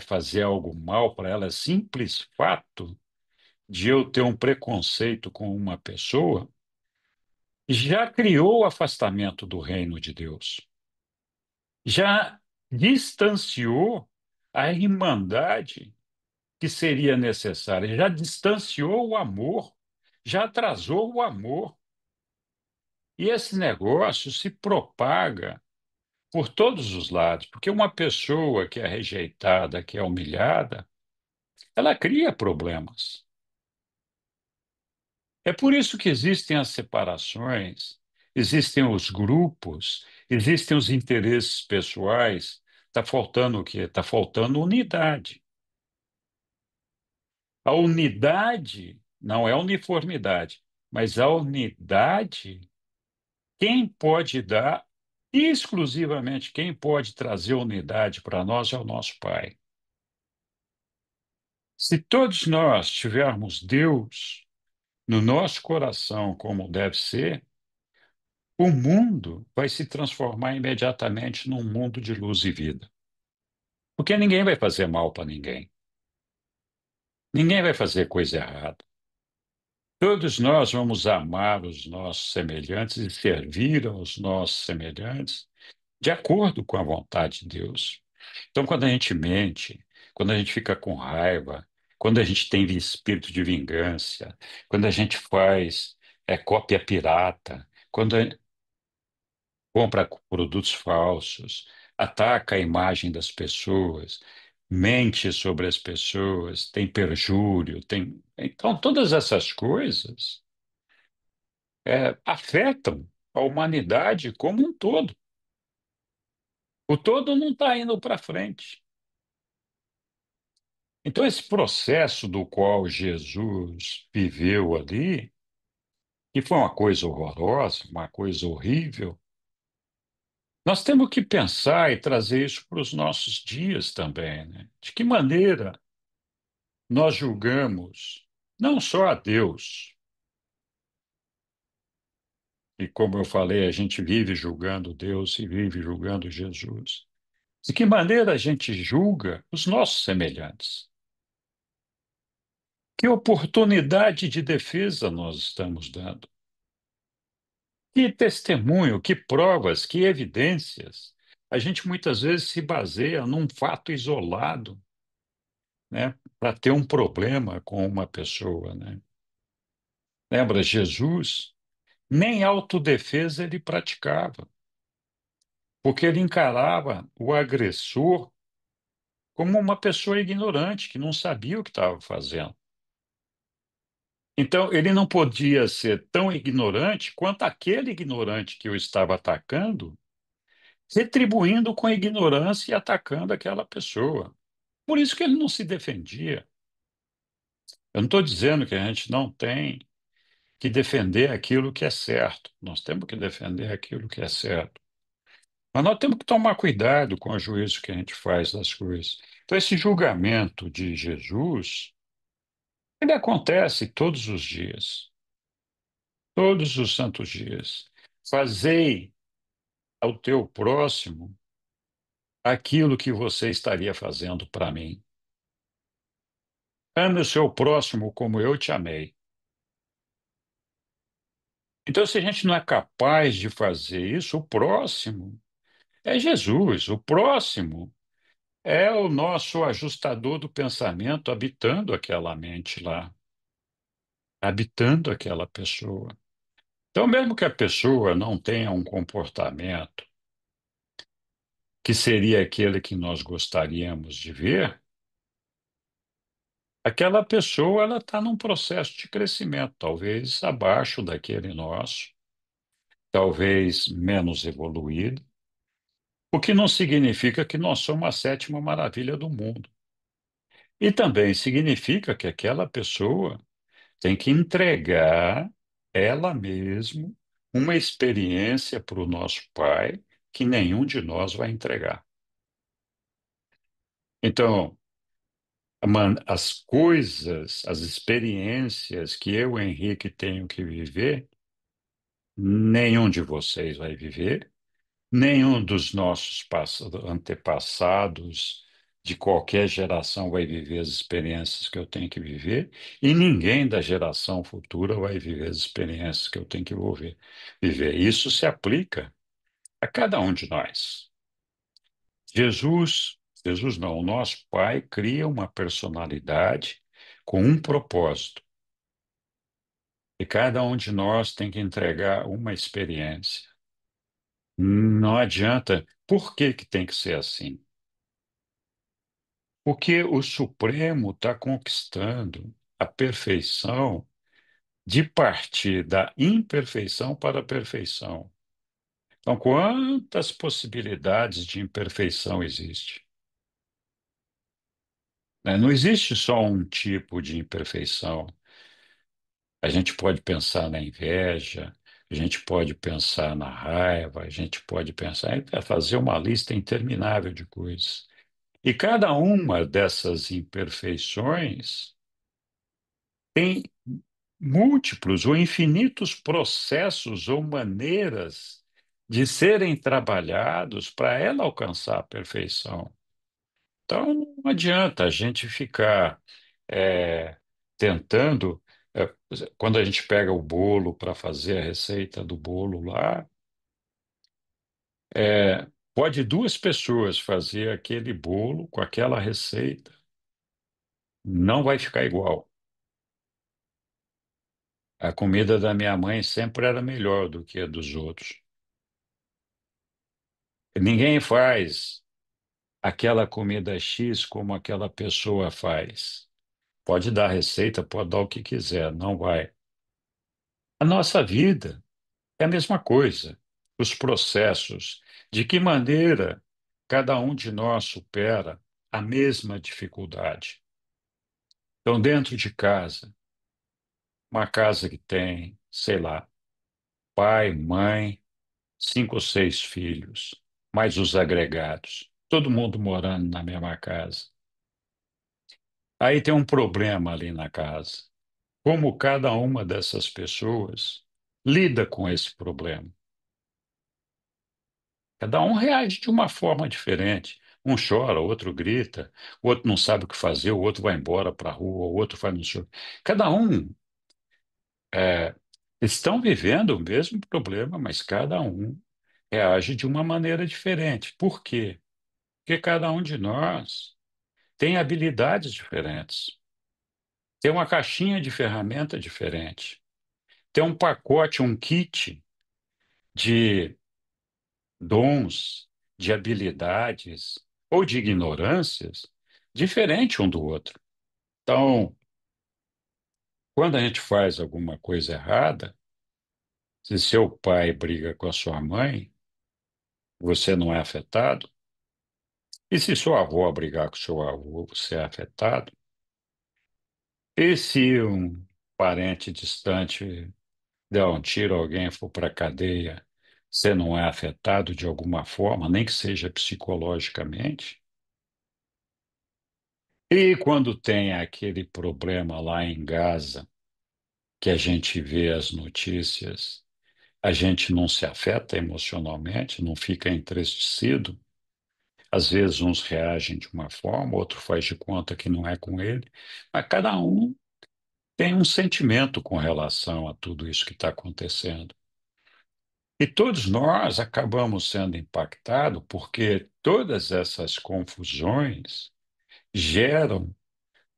fazer algo mal para ela, é simples fato de eu ter um preconceito com uma pessoa, já criou o afastamento do reino de Deus. Já distanciou a irmandade que seria necessária, já distanciou o amor, já atrasou o amor. E esse negócio se propaga por todos os lados, porque uma pessoa que é rejeitada, que é humilhada, ela cria problemas. É por isso que existem as separações, existem os grupos, existem os interesses pessoais. Está faltando o quê? Está faltando unidade. A unidade não é uniformidade, mas a unidade, quem pode dar, exclusivamente quem pode trazer unidade para nós é o nosso Pai. Se todos nós tivermos Deus no nosso coração como deve ser, o mundo vai se transformar imediatamente num mundo de luz e vida. Porque ninguém vai fazer mal para ninguém. Ninguém vai fazer coisa errada. Todos nós vamos amar os nossos semelhantes e servir aos nossos semelhantes de acordo com a vontade de Deus. Então, quando a gente mente, quando a gente fica com raiva, quando a gente tem espírito de vingança, quando a gente faz cópia pirata, quando compra produtos falsos, ataca a imagem das pessoas, mente sobre as pessoas, tem perjúrio, tem. Então, todas essas coisas afetam a humanidade como um todo. O todo não está indo para frente. Então, esse processo do qual Jesus viveu ali, que foi uma coisa horrorosa, uma coisa horrível, nós temos que pensar e trazer isso para os nossos dias também, né? De que maneira nós julgamos não só a Deus, e como eu falei, a gente vive julgando Deus e vive julgando Jesus. De que maneira a gente julga os nossos semelhantes? Que oportunidade de defesa nós estamos dando? Que testemunho, que provas, que evidências? A gente muitas vezes se baseia num fato isolado, né, para ter um problema com uma pessoa, né? Lembra, Jesus nem autodefesa ele praticava, porque ele encarava o agressor como uma pessoa ignorante, que não sabia o que estava fazendo. Então, ele não podia ser tão ignorante quanto aquele ignorante que o estava atacando, retribuindo com ignorância e atacando aquela pessoa. Por isso que ele não se defendia. Eu não estou dizendo que a gente não tem que defender aquilo que é certo. Nós temos que defender aquilo que é certo. Mas nós temos que tomar cuidado com o juízo que a gente faz das coisas. Então, esse julgamento de Jesus, ele acontece todos os dias. todos os santos dias. Fazei ao teu próximo aquilo que você estaria fazendo para mim. Ame o seu próximo como eu te amei. Então, se a gente não é capaz de fazer isso, o próximo é Jesus, o próximo é o nosso ajustador do pensamento habitando aquela mente lá, habitando aquela pessoa. Então, mesmo que a pessoa não tenha um comportamento que seria aquele que nós gostaríamos de ver, aquela pessoa ela está num processo de crescimento, talvez abaixo daquele nosso, talvez menos evoluído, o que não significa que nós somos a sétima maravilha do mundo. E também significa que aquela pessoa tem que entregar ela mesma uma experiência para o nosso Pai que nenhum de nós vai entregar. Então, as coisas, as experiências que eu, Henrique, tenho que viver, nenhum de vocês vai viver, nenhum dos nossos antepassados de qualquer geração vai viver as experiências que eu tenho que viver, e ninguém da geração futura vai viver as experiências que eu tenho que viver. Isso se aplica a cada um de nós. Jesus não, o nosso Pai cria uma personalidade com um propósito. E cada um de nós tem que entregar uma experiência. Não adianta. Por que que tem que ser assim? Porque o Supremo está conquistando a perfeição de partir da imperfeição para a perfeição. Então, quantas possibilidades de imperfeição existe? Né? Não existe só um tipo de imperfeição. A gente pode pensar na inveja, a gente pode pensar na raiva, a gente pode pensar em fazer uma lista interminável de coisas. E cada uma dessas imperfeições tem múltiplos ou infinitos processos ou maneiras de serem trabalhados para ela alcançar a perfeição. Então, não adianta a gente ficar é, tentando. é, Quando a gente pega o bolo para fazer a receita do bolo lá, pode duas pessoas fazer aquele bolo com aquela receita, não vai ficar igual. A comida da minha mãe sempre era melhor do que a dos outros. Ninguém faz aquela comida X como aquela pessoa faz. Pode dar receita, pode dar o que quiser, não vai. A nossa vida é a mesma coisa. Os processos, de que maneira cada um de nós supera a mesma dificuldade. Então, dentro de casa, uma casa que tem, sei lá, pai, mãe, 5 ou 6 filhos, mais os agregados, todo mundo morando na mesma casa. Aí tem um problema ali na casa. Como cada uma dessas pessoas lida com esse problema? Cada um reage de uma forma diferente. Um chora, o outro grita, o outro não sabe o que fazer, o outro vai embora para a rua, o outro faz no chão. Cada um é, estão vivendo o mesmo problema, mas cada um reage de uma maneira diferente. Por quê? Porque cada um de nós tem habilidades diferentes, tem uma caixinha de ferramenta diferente, tem um pacote, um kit de dons, de habilidades ou de ignorâncias diferente um do outro. Então, quando a gente faz alguma coisa errada, se seu pai briga com a sua mãe, você não é afetado. E se sua avó brigar com seu avô, você é afetado. E se um parente distante der um tiro, alguém for para a cadeia, você não é afetado de alguma forma, nem que seja psicologicamente. E quando tem aquele problema lá em Gaza, que a gente vê as notícias, a gente não se afeta emocionalmente, não fica entristecido. Às vezes uns reagem de uma forma, outro faz de conta que não é com ele, mas cada um tem um sentimento com relação a tudo isso que está acontecendo. E todos nós acabamos sendo impactados porque todas essas confusões geram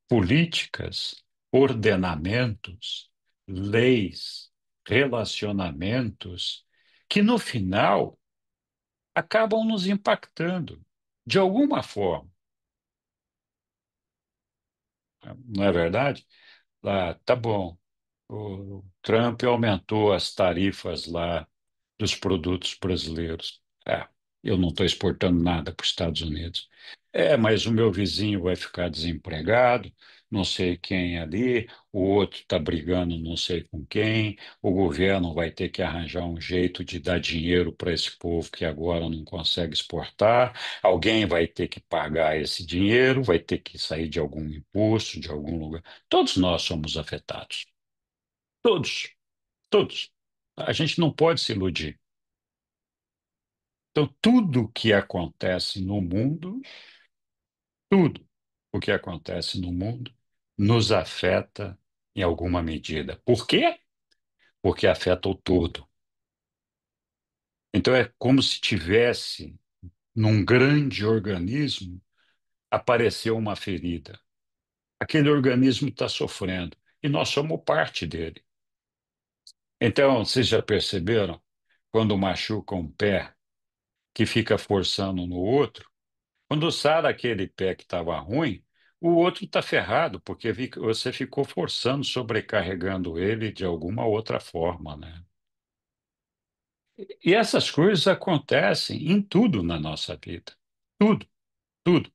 políticas, ordenamentos, leis, relacionamentos que, no final, acabam nos impactando de alguma forma, não é verdade? Lá, tá bom, o Trump aumentou as tarifas lá dos produtos brasileiros. Eu não estou exportando nada para os Estados Unidos. Mas o meu vizinho vai ficar desempregado, não sei quem ali, o outro está brigando não sei com quem, o governo vai ter que arranjar um jeito de dar dinheiro para esse povo que agora não consegue exportar, alguém vai ter que pagar esse dinheiro, vai ter que sair de algum imposto, de algum lugar. Todos nós somos afetados. Todos, todos. A gente não pode se iludir. Então, tudo o que acontece no mundo, tudo o que acontece no mundo, nos afeta em alguma medida. Por quê? Porque afeta o todo. Então, é como se tivesse, num grande organismo, apareceu uma ferida. Aquele organismo está sofrendo e nós somos parte dele. Então, vocês já perceberam? Quando machuca um pé que fica forçando no outro, quando sara aquele pé que estava ruim, o outro está ferrado, porque você ficou forçando, sobrecarregando ele de alguma outra forma, né? E essas coisas acontecem em tudo na nossa vida. Tudo, tudo.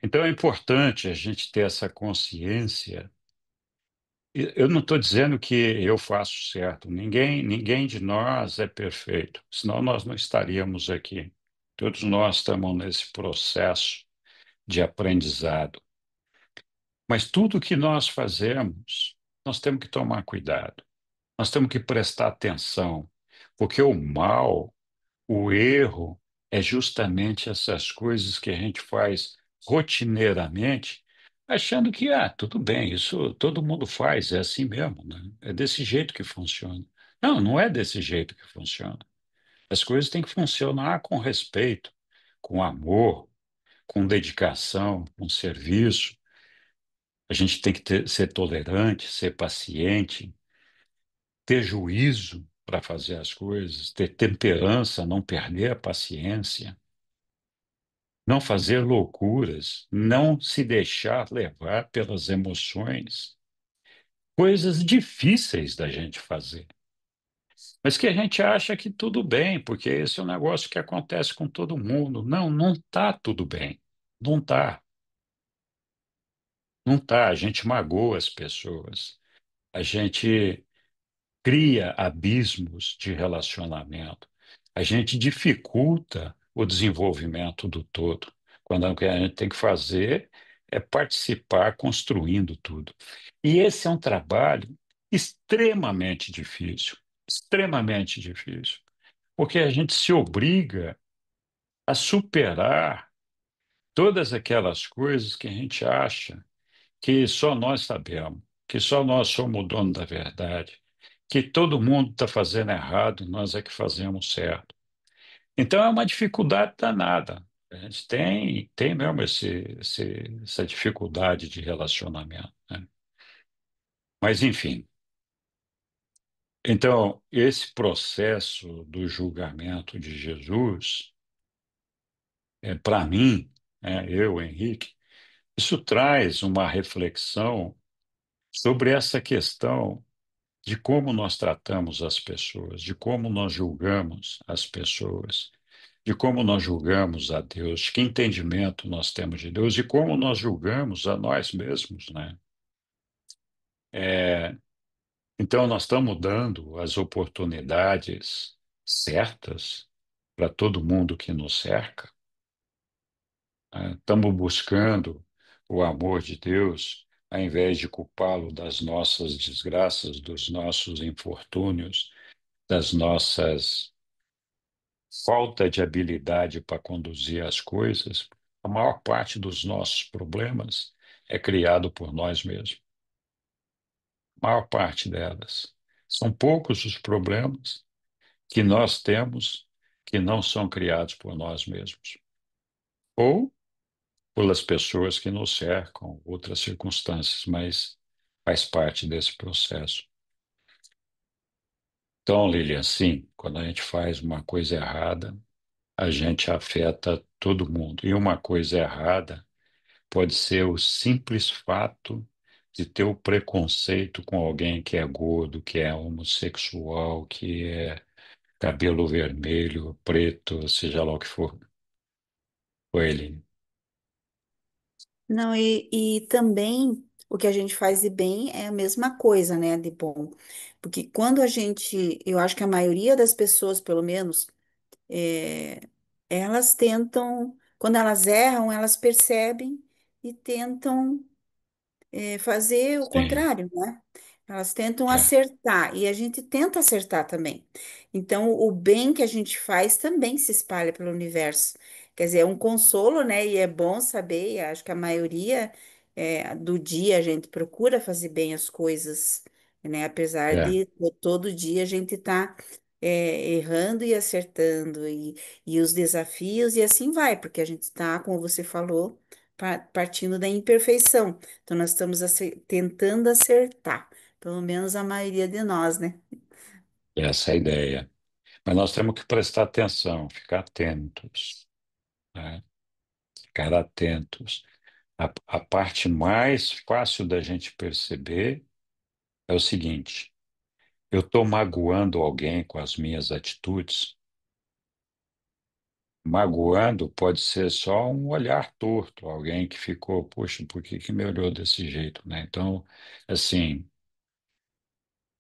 Então é importante a gente ter essa consciência. Eu não estou dizendo que eu faço certo. Ninguém de nós é perfeito, senão nós não estaríamos aqui. Todos nós estamos nesse processo de aprendizado. Mas tudo que nós fazemos, nós temos que tomar cuidado, nós temos que prestar atenção, porque o mal, o erro, é justamente essas coisas que a gente faz rotineiramente, achando que, tudo bem, isso todo mundo faz, é assim mesmo, né? É desse jeito que funciona. Não, não é desse jeito que funciona. As coisas têm que funcionar com respeito, com amor, com dedicação, com serviço. A gente tem que ser tolerante, ser paciente, ter juízo para fazer as coisas, ter temperança, não perder a paciência, não fazer loucuras, não se deixar levar pelas emoções, coisas difíceis da gente fazer. Mas que a gente acha que tudo bem, porque esse é um negócio que acontece com todo mundo. Não, não está tudo bem. Não está. Não está. A gente magoa as pessoas. A gente cria abismos de relacionamento. A gente dificulta o desenvolvimento do todo, quando o que a gente tem que fazer é participar construindo tudo. E esse é um trabalho extremamente difícil, porque a gente se obriga a superar todas aquelas coisas que a gente acha que só nós sabemos, que só nós somos o dono da verdade, que todo mundo está fazendo errado, nós é que fazemos certo. Então é uma dificuldade danada. A gente tem mesmo essa dificuldade de relacionamento, né? Mas, enfim, então, esse processo do julgamento de Jesus, para mim, eu, Henrique, isso traz uma reflexão sobre essa questão de como nós tratamos as pessoas, de como nós julgamos as pessoas, de como nós julgamos a Deus, de que entendimento nós temos de Deus e como nós julgamos a nós mesmos, né? É, então, nós estamos dando as oportunidades certas para todo mundo que nos cerca, né? Estamos buscando o amor de Deus ao invés de culpá-lo das nossas desgraças, dos nossos infortúnios, das nossas falta de habilidade para conduzir as coisas, a maior parte dos nossos problemas é criado por nós mesmos. A maior parte delas. São poucos os problemas que nós temos que não são criados por nós mesmos. Ou pelas pessoas que nos cercam, outras circunstâncias, mas faz parte desse processo. Então, Lilian, sim, quando a gente faz uma coisa errada, a gente afeta todo mundo. E uma coisa errada pode ser o simples fato de ter o preconceito com alguém que é gordo, que é homossexual, que é cabelo vermelho, preto, seja lá o que for. Foi ele. Não, e também o que a gente faz de bem é a mesma coisa, né, de bom. Porque quando a gente, eu acho que a maioria das pessoas, pelo menos, é, elas tentam, quando elas erram, elas percebem e tentam fazer o Sim, contrário, né? Elas tentam é, acertar e a gente tenta acertar também. Então, o bem que a gente faz também se espalha pelo universo. Quer dizer, é um consolo, né? E é bom saber, e acho que a maioria do dia a gente procura fazer bem as coisas, né? Apesar é. de todo dia a gente estar errando e acertando, e os desafios, e assim vai, porque a gente está, como você falou, partindo da imperfeição. Então, nós estamos tentando acertar, pelo menos a maioria de nós, né? Essa é a ideia. Mas nós temos que prestar atenção, ficar atentos, né? Ficar atentos. A parte mais fácil da gente perceber é o seguinte: eu estou magoando alguém com as minhas atitudes. Magoando pode ser só um olhar torto, alguém que ficou, poxa, por que que me olhou desse jeito, né? Então, assim,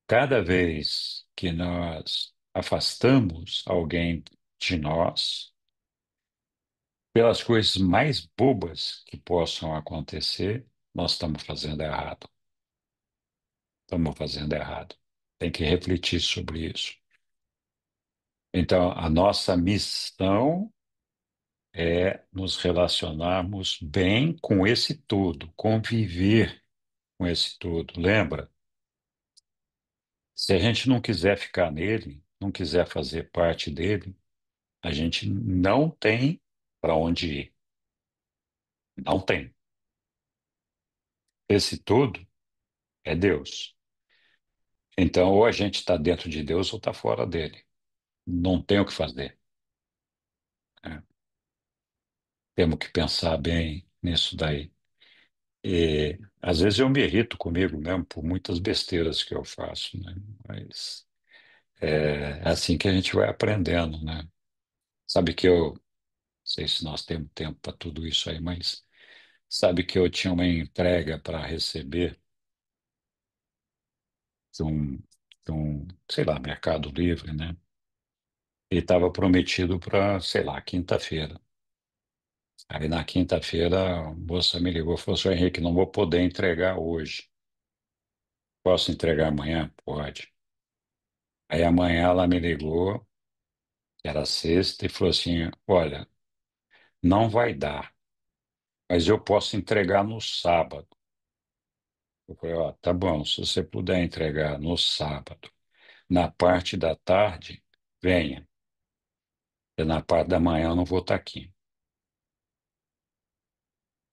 cada vez que nós afastamos alguém de nós, pelas coisas mais bobas que possam acontecer, nós estamos fazendo errado. Estamos fazendo errado. Tem que refletir sobre isso. Então, a nossa missão é nos relacionarmos bem com esse todo, conviver com esse todo. Lembra? Se a gente não quiser ficar nele, não quiser fazer parte dele, a gente não tem para onde ir. Não tem. Esse todo é Deus. Então, ou a gente está dentro de Deus ou está fora dele. Não tem o que fazer, né? Temos que pensar bem nisso daí. E às vezes eu me irrito comigo mesmo por muitas besteiras que eu faço, né? Mas é assim que a gente vai aprendendo, né? Sabe que eu, não sei se nós temos tempo para tudo isso aí, mas sabe que eu tinha uma entrega para receber sei lá, Mercado Livre, né? E estava prometido para, sei lá, quinta-feira. Aí na quinta-feira a moça me ligou e falou assim: Henrique, não vou poder entregar hoje. Posso entregar amanhã? Pode. Aí amanhã ela me ligou, era sexta, e falou assim: olha, não vai dar, mas eu posso entregar no sábado. Eu falei: ó, tá bom, se você puder entregar no sábado, na parte da tarde, venha. E na parte da manhã eu não vou estar aqui.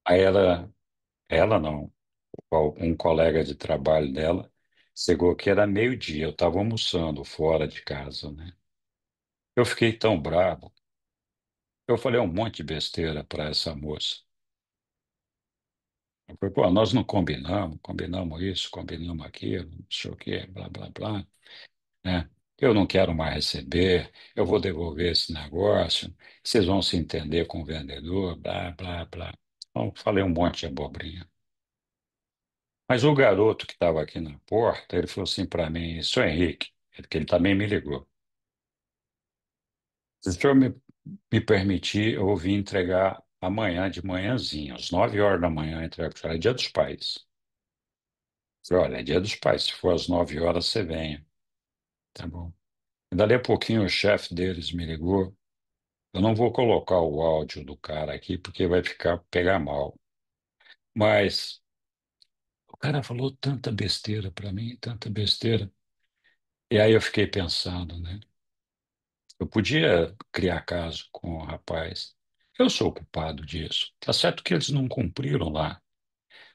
Aí ela não, um colega de trabalho dela, chegou que era meio-dia, eu estava almoçando fora de casa, né? Eu fiquei tão bravo, eu falei um monte de besteira para essa moça. Eu falei, pô, nós não combinamos isso, combinamos aquilo, não sei o quê, blá, blá, blá, né? Eu não quero mais receber, eu vou devolver esse negócio, vocês vão se entender com o vendedor, blá, blá, blá. Então, falei um monte de abobrinha. Mas o garoto que estava aqui na porta, ele falou assim para mim, Sr. Henrique, porque ele também me ligou. Se o senhor me permitir, eu vim entregar amanhã de manhãzinha, às 9 horas da manhã, entregar para o senhor, é Dia dos Pais. Falei, olha, é dia dos pais, se for às 9 horas, você venha. Tá bom. E dali a pouquinho o chefe deles me ligou. Eu não vou colocar o áudio do cara aqui, porque vai pegar mal. Mas o cara falou tanta besteira para mim, tanta besteira. E aí eu fiquei pensando, né? Eu podia criar caso com o rapaz. Eu sou o culpado disso. Tá certo que eles não cumpriram lá,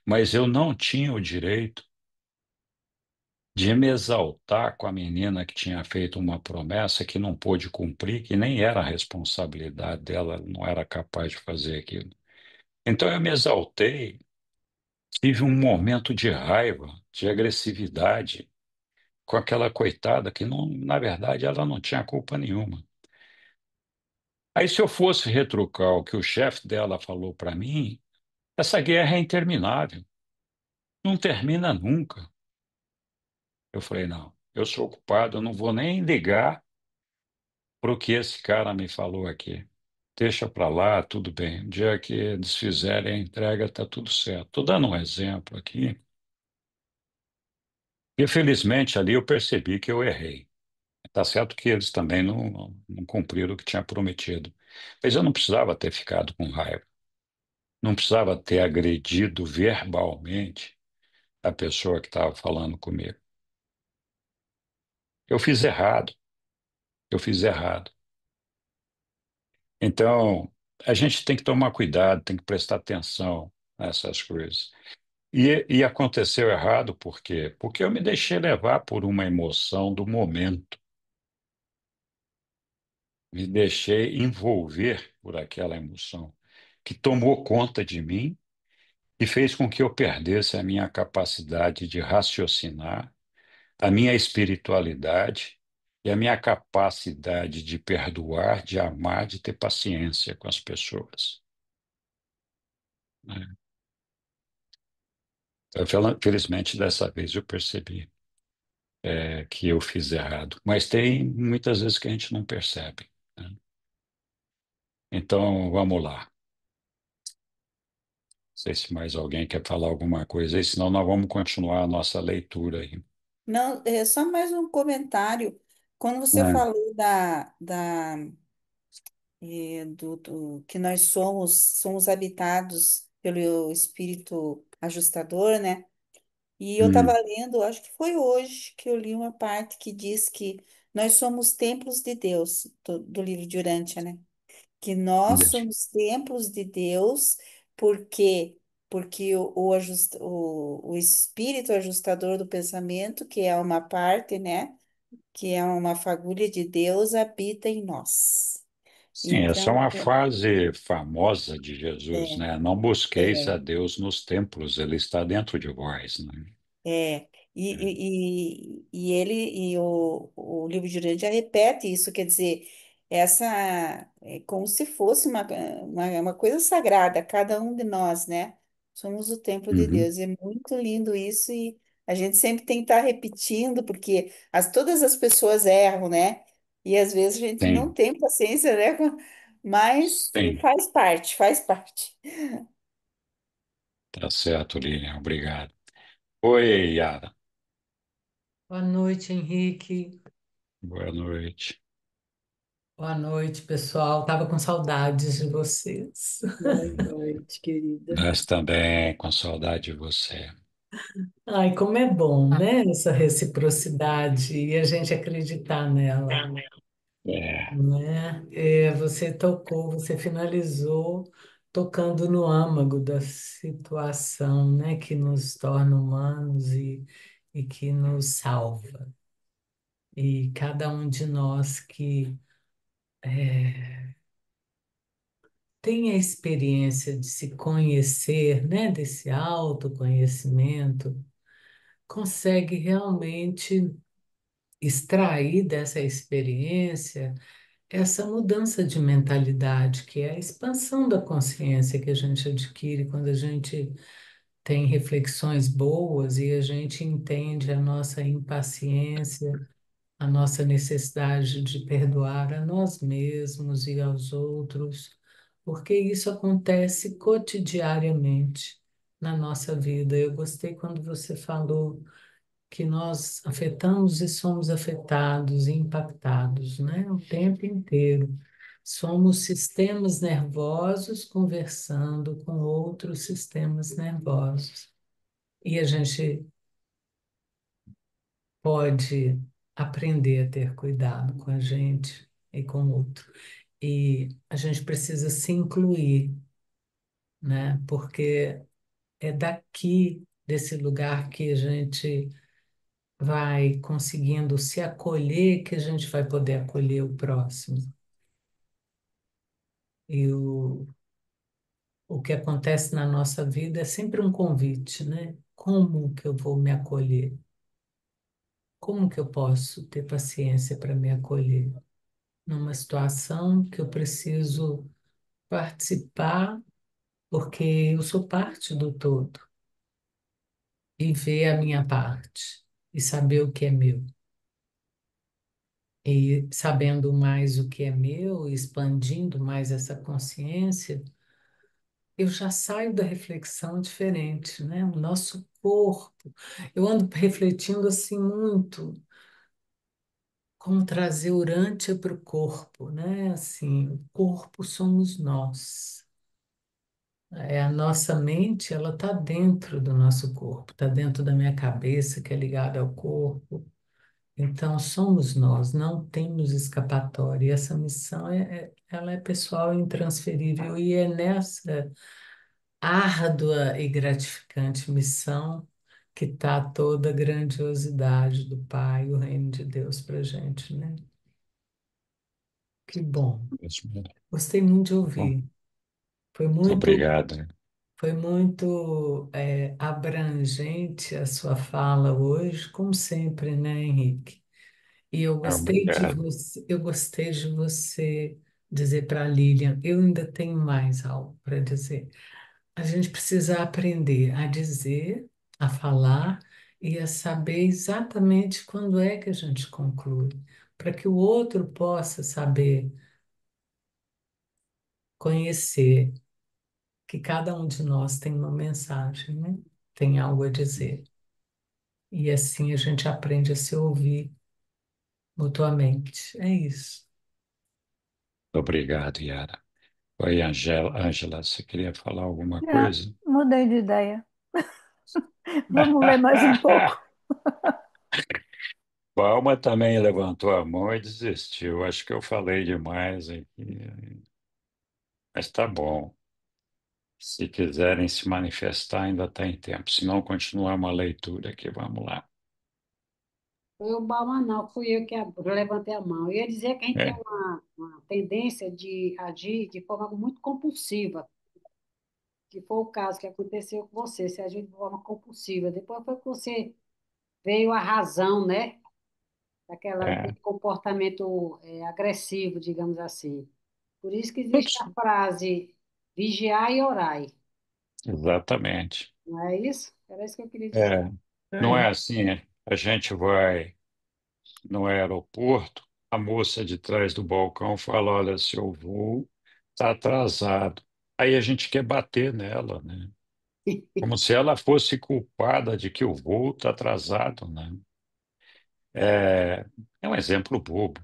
mas eu não tinha o direito de me exaltar com a menina que tinha feito uma promessa que não pôde cumprir, que nem era a responsabilidade dela, ela não era capaz de fazer aquilo. Então eu me exaltei, tive um momento de raiva, de agressividade com aquela coitada que não, na verdade, ela não tinha culpa nenhuma. Aí se eu fosse retrucar o que o chefe dela falou para mim, essa guerra é interminável, não termina nunca. Eu falei, não, eu sou o culpado, eu não vou nem ligar para o que esse cara me falou aqui. Deixa para lá, tudo bem. O dia que eles fizerem a entrega, está tudo certo. Estou dando um exemplo aqui. E felizmente ali eu percebi que eu errei. Está certo que eles também não cumpriram o que tinha prometido. Mas eu não precisava ter ficado com raiva. Não precisava ter agredido verbalmente a pessoa que estava falando comigo. Eu fiz errado. Eu fiz errado. Então, a gente tem que tomar cuidado, tem que prestar atenção nessas coisas. E aconteceu errado por quê? Porque eu me deixei levar por uma emoção do momento, me deixei envolver por aquela emoção que tomou conta de mim e fez com que eu perdesse a minha capacidade de raciocinar, a minha espiritualidade e a minha capacidade de perdoar, de amar, de ter paciência com as pessoas, né? Então, felizmente, dessa vez eu percebi que eu fiz errado. Mas tem muitas vezes que a gente não percebe, né? Então, vamos lá. Não sei se mais alguém quer falar alguma coisa aí, senão nós vamos continuar a nossa leitura aí. Não, é só mais um comentário. Quando você É. falou que nós somos habitados pelo Espírito ajustador, né? E eu estava Hum, lendo, acho que foi hoje que eu li uma parte que diz que nós somos templos de Deus, do livro de Urântia, né? Que nós deixa. somos templos de Deus, porque o espírito ajustador do pensamento, que é uma parte, né, que é uma fagulha de Deus, habita em nós. Sim, essa é Então, uma frase famosa de Jesus, é, né? Não busqueis a é, Deus nos templos, ele está dentro de vós, né? é, É. o livro de Jurandir repete isso, quer dizer, essa é como se fosse uma coisa sagrada, cada um de nós, né? Somos o templo de Uhum. Deus. É muito lindo isso e a gente sempre tem que estar repetindo, porque todas as pessoas erram, né? E às vezes a gente não Sim, tem paciência, né? Mas sim, faz parte, faz parte. tá certo, Lilian, obrigado. Oi, Yara, Boa noite, Henrique. boa noite. Boa noite, pessoal. Tava com saudades de vocês. Boa noite, querida. Nós também, com saudade de você. Ai, como é bom, né? Essa reciprocidade e a gente acreditar nela, É, né? É, você tocou, você finalizou tocando no âmago da situação, né? Que nos torna humanos e que nos salva. E cada um de nós que tem a experiência de se conhecer, né? Desse autoconhecimento, consegue realmente extrair dessa experiência essa mudança de mentalidade, que é a expansão da consciência que a gente adquire quando a gente tem reflexões boas e a gente entende a nossa impaciência, a nossa necessidade de perdoar a nós mesmos e aos outros, porque isso acontece cotidianamente. na nossa vida. Eu gostei quando você falou que nós afetamos e somos afetados e impactados, né? O tempo inteiro. Somos sistemas nervosos conversando com outros sistemas nervosos. E a gente pode aprender a ter cuidado com a gente e com o outro. E a gente precisa se incluir, né? Porque é daqui, desse lugar que a gente vai conseguindo se acolher, que a gente vai poder acolher o próximo. E o que acontece na nossa vida é sempre um convite, né? Como que eu vou me acolher? Como que eu posso ter paciência para me acolher numa situação que eu preciso participar, porque eu sou parte do todo, e ver a minha parte, e saber o que é meu. E sabendo mais o que é meu, expandindo mais essa consciência, eu já saio da reflexão diferente, né? O nosso corpo. Eu ando refletindo assim muito como trazer Urântia para o corpo, né? Assim, o corpo somos nós. É, a nossa mente, ela está dentro do nosso corpo, está dentro da minha cabeça, que é ligada ao corpo. Então, somos nós, não temos escapatória. E essa missão ela é pessoal e intransferível. E é nessa árdua e gratificante missão que está toda a grandiosidade do Pai, o reino de Deus para a gente, né? Que bom. Isso mesmo. Gostei muito de Bom, ouvir. Foi muito muito, obrigado. foi muito abrangente a sua fala hoje, como sempre, né, Henrique? E Obrigado. eu gostei de você dizer para a Lilian, eu ainda tenho mais algo para dizer. A gente precisa aprender a dizer, a falar e a saber exatamente quando é que a gente conclui, para que o outro possa saber, conhecer que cada um de nós tem uma mensagem, né? Tem algo a dizer. E assim a gente aprende a se ouvir mutuamente. É isso. Obrigado, Yara. Oi, Ângela, você queria falar alguma É, coisa? mudei de ideia. Vamos ler mais um pouco. Palma também levantou a mão e desistiu. Acho que eu falei demais aqui, mas tá bom. Se quiserem se manifestar, ainda tem tempo. Se não, continuar uma leitura aqui. Vamos lá. Foi o Bauman, não, fui eu que levantei a mão. Eu ia dizer que a gente tem É, uma tendência de agir de forma muito compulsiva, que foi o caso que aconteceu com você, você agiu de forma compulsiva. Depois foi que você veio a razão, né? é, Daquele comportamento agressivo, digamos assim. Por isso que existe a ups, frase vigiar e orar, exatamente. não é isso? Era isso que eu queria dizer. É, não é É. assim, a gente vai no aeroporto, a moça de trás do balcão fala, olha, seu voo está atrasado. Aí a gente quer bater nela, né? Como se ela fosse culpada de que o voo está atrasado, né? É, é um exemplo bobo,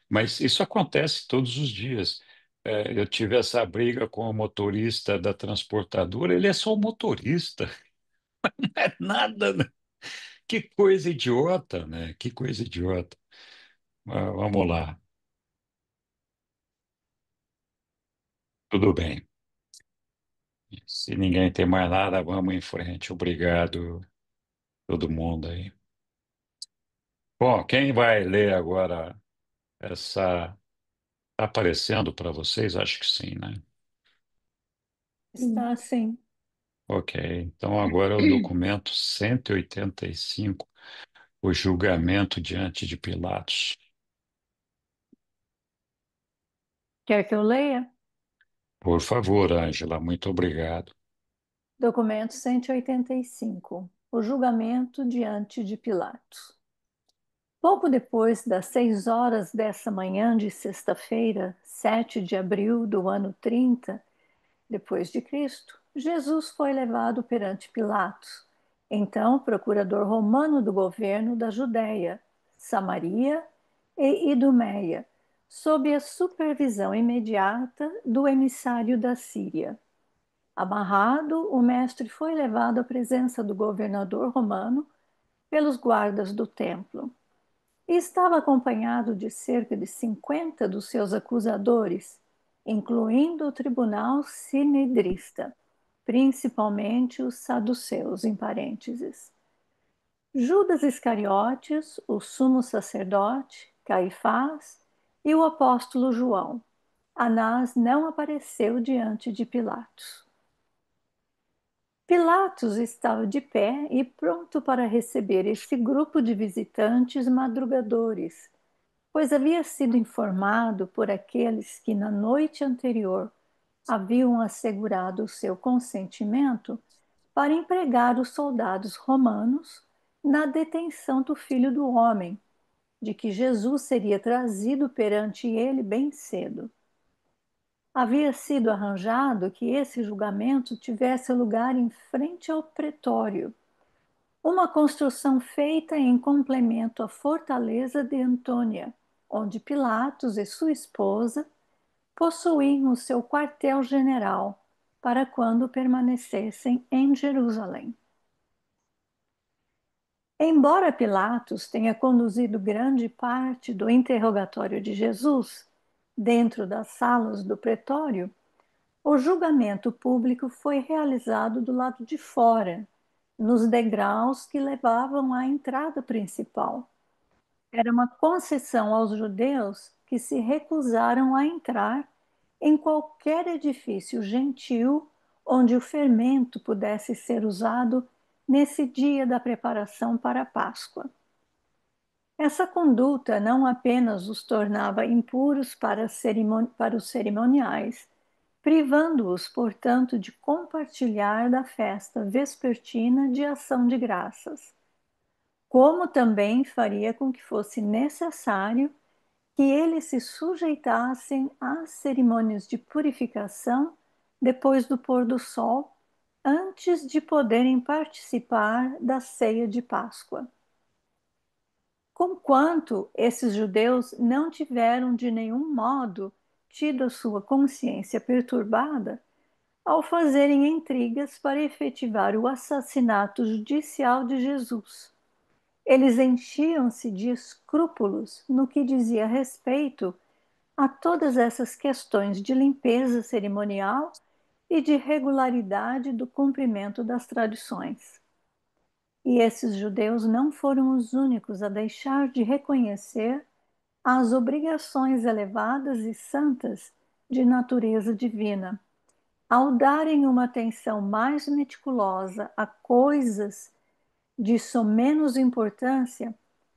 mas isso acontece todos os dias. Eu tive essa briga com o motorista da transportadora, ele é só o motorista, não é nada, né? Que coisa idiota, né? Que coisa idiota. Vamos lá, tudo bem. Se ninguém tem mais nada, vamos em frente. Obrigado, todo mundo aí. Bom, quem vai ler agora essa. Está aparecendo para vocês? Acho que sim, né? Está assim. Ok, então agora é o documento 185, o julgamento diante de Pilatos. Quer que eu leia? Por favor, Ângela, muito obrigado. Documento 185. O julgamento diante de Pilatos. Pouco depois das 6 horas dessa manhã de sexta-feira, 7 de abril do ano 30, depois de Cristo, Jesus foi levado perante Pilatos, então procurador romano do governo da Judéia, Samaria e Idumeia, sob a supervisão imediata do emissário da Síria. Amarrado, o mestre foi levado à presença do governador romano pelos guardas do templo. E estava acompanhado de cerca de 50 dos seus acusadores, incluindo o tribunal sinedrista, principalmente os saduceus, em parênteses. Judas Iscariotes, o sumo sacerdote, Caifás e o apóstolo João. Anás não apareceu diante de Pilatos. Pilatos estava de pé e pronto para receber esse grupo de visitantes madrugadores, pois havia sido informado por aqueles que na noite anterior haviam assegurado o seu consentimento para empregar os soldados romanos na detenção do Filho do Homem, de que Jesus seria trazido perante ele bem cedo. Havia sido arranjado que esse julgamento tivesse lugar em frente ao pretório, uma construção feita em complemento à fortaleza de Antônia, onde Pilatos e sua esposa possuíam o seu quartel-general para quando permanecessem em Jerusalém. Embora Pilatos tenha conduzido grande parte do interrogatório de Jesus dentro das salas do pretório, o julgamento público foi realizado do lado de fora, nos degraus que levavam à entrada principal. Era uma concessão aos judeus que se recusaram a entrar em qualquer edifício gentil onde o fermento pudesse ser usado nesse dia da preparação para a Páscoa. Essa conduta não apenas os tornava impuros para os cerimoniais, privando-os, portanto, de compartilhar da festa vespertina de ação de graças, como também faria com que fosse necessário que eles se sujeitassem às cerimônias de purificação depois do pôr do sol, antes de poderem participar da ceia de Páscoa. Conquanto esses judeus não tiveram de nenhum modo tido a sua consciência perturbada ao fazerem intrigas para efetivar o assassinato judicial de Jesus. Eles enchiam-se de escrúpulos no que dizia respeito a todas essas questões de limpeza cerimonial e de regularidade do cumprimento das tradições. E esses judeus não foram os únicos a deixar de reconhecer as obrigações elevadas e santas de natureza divina, ao darem uma atenção mais meticulosa a coisas de somenos importância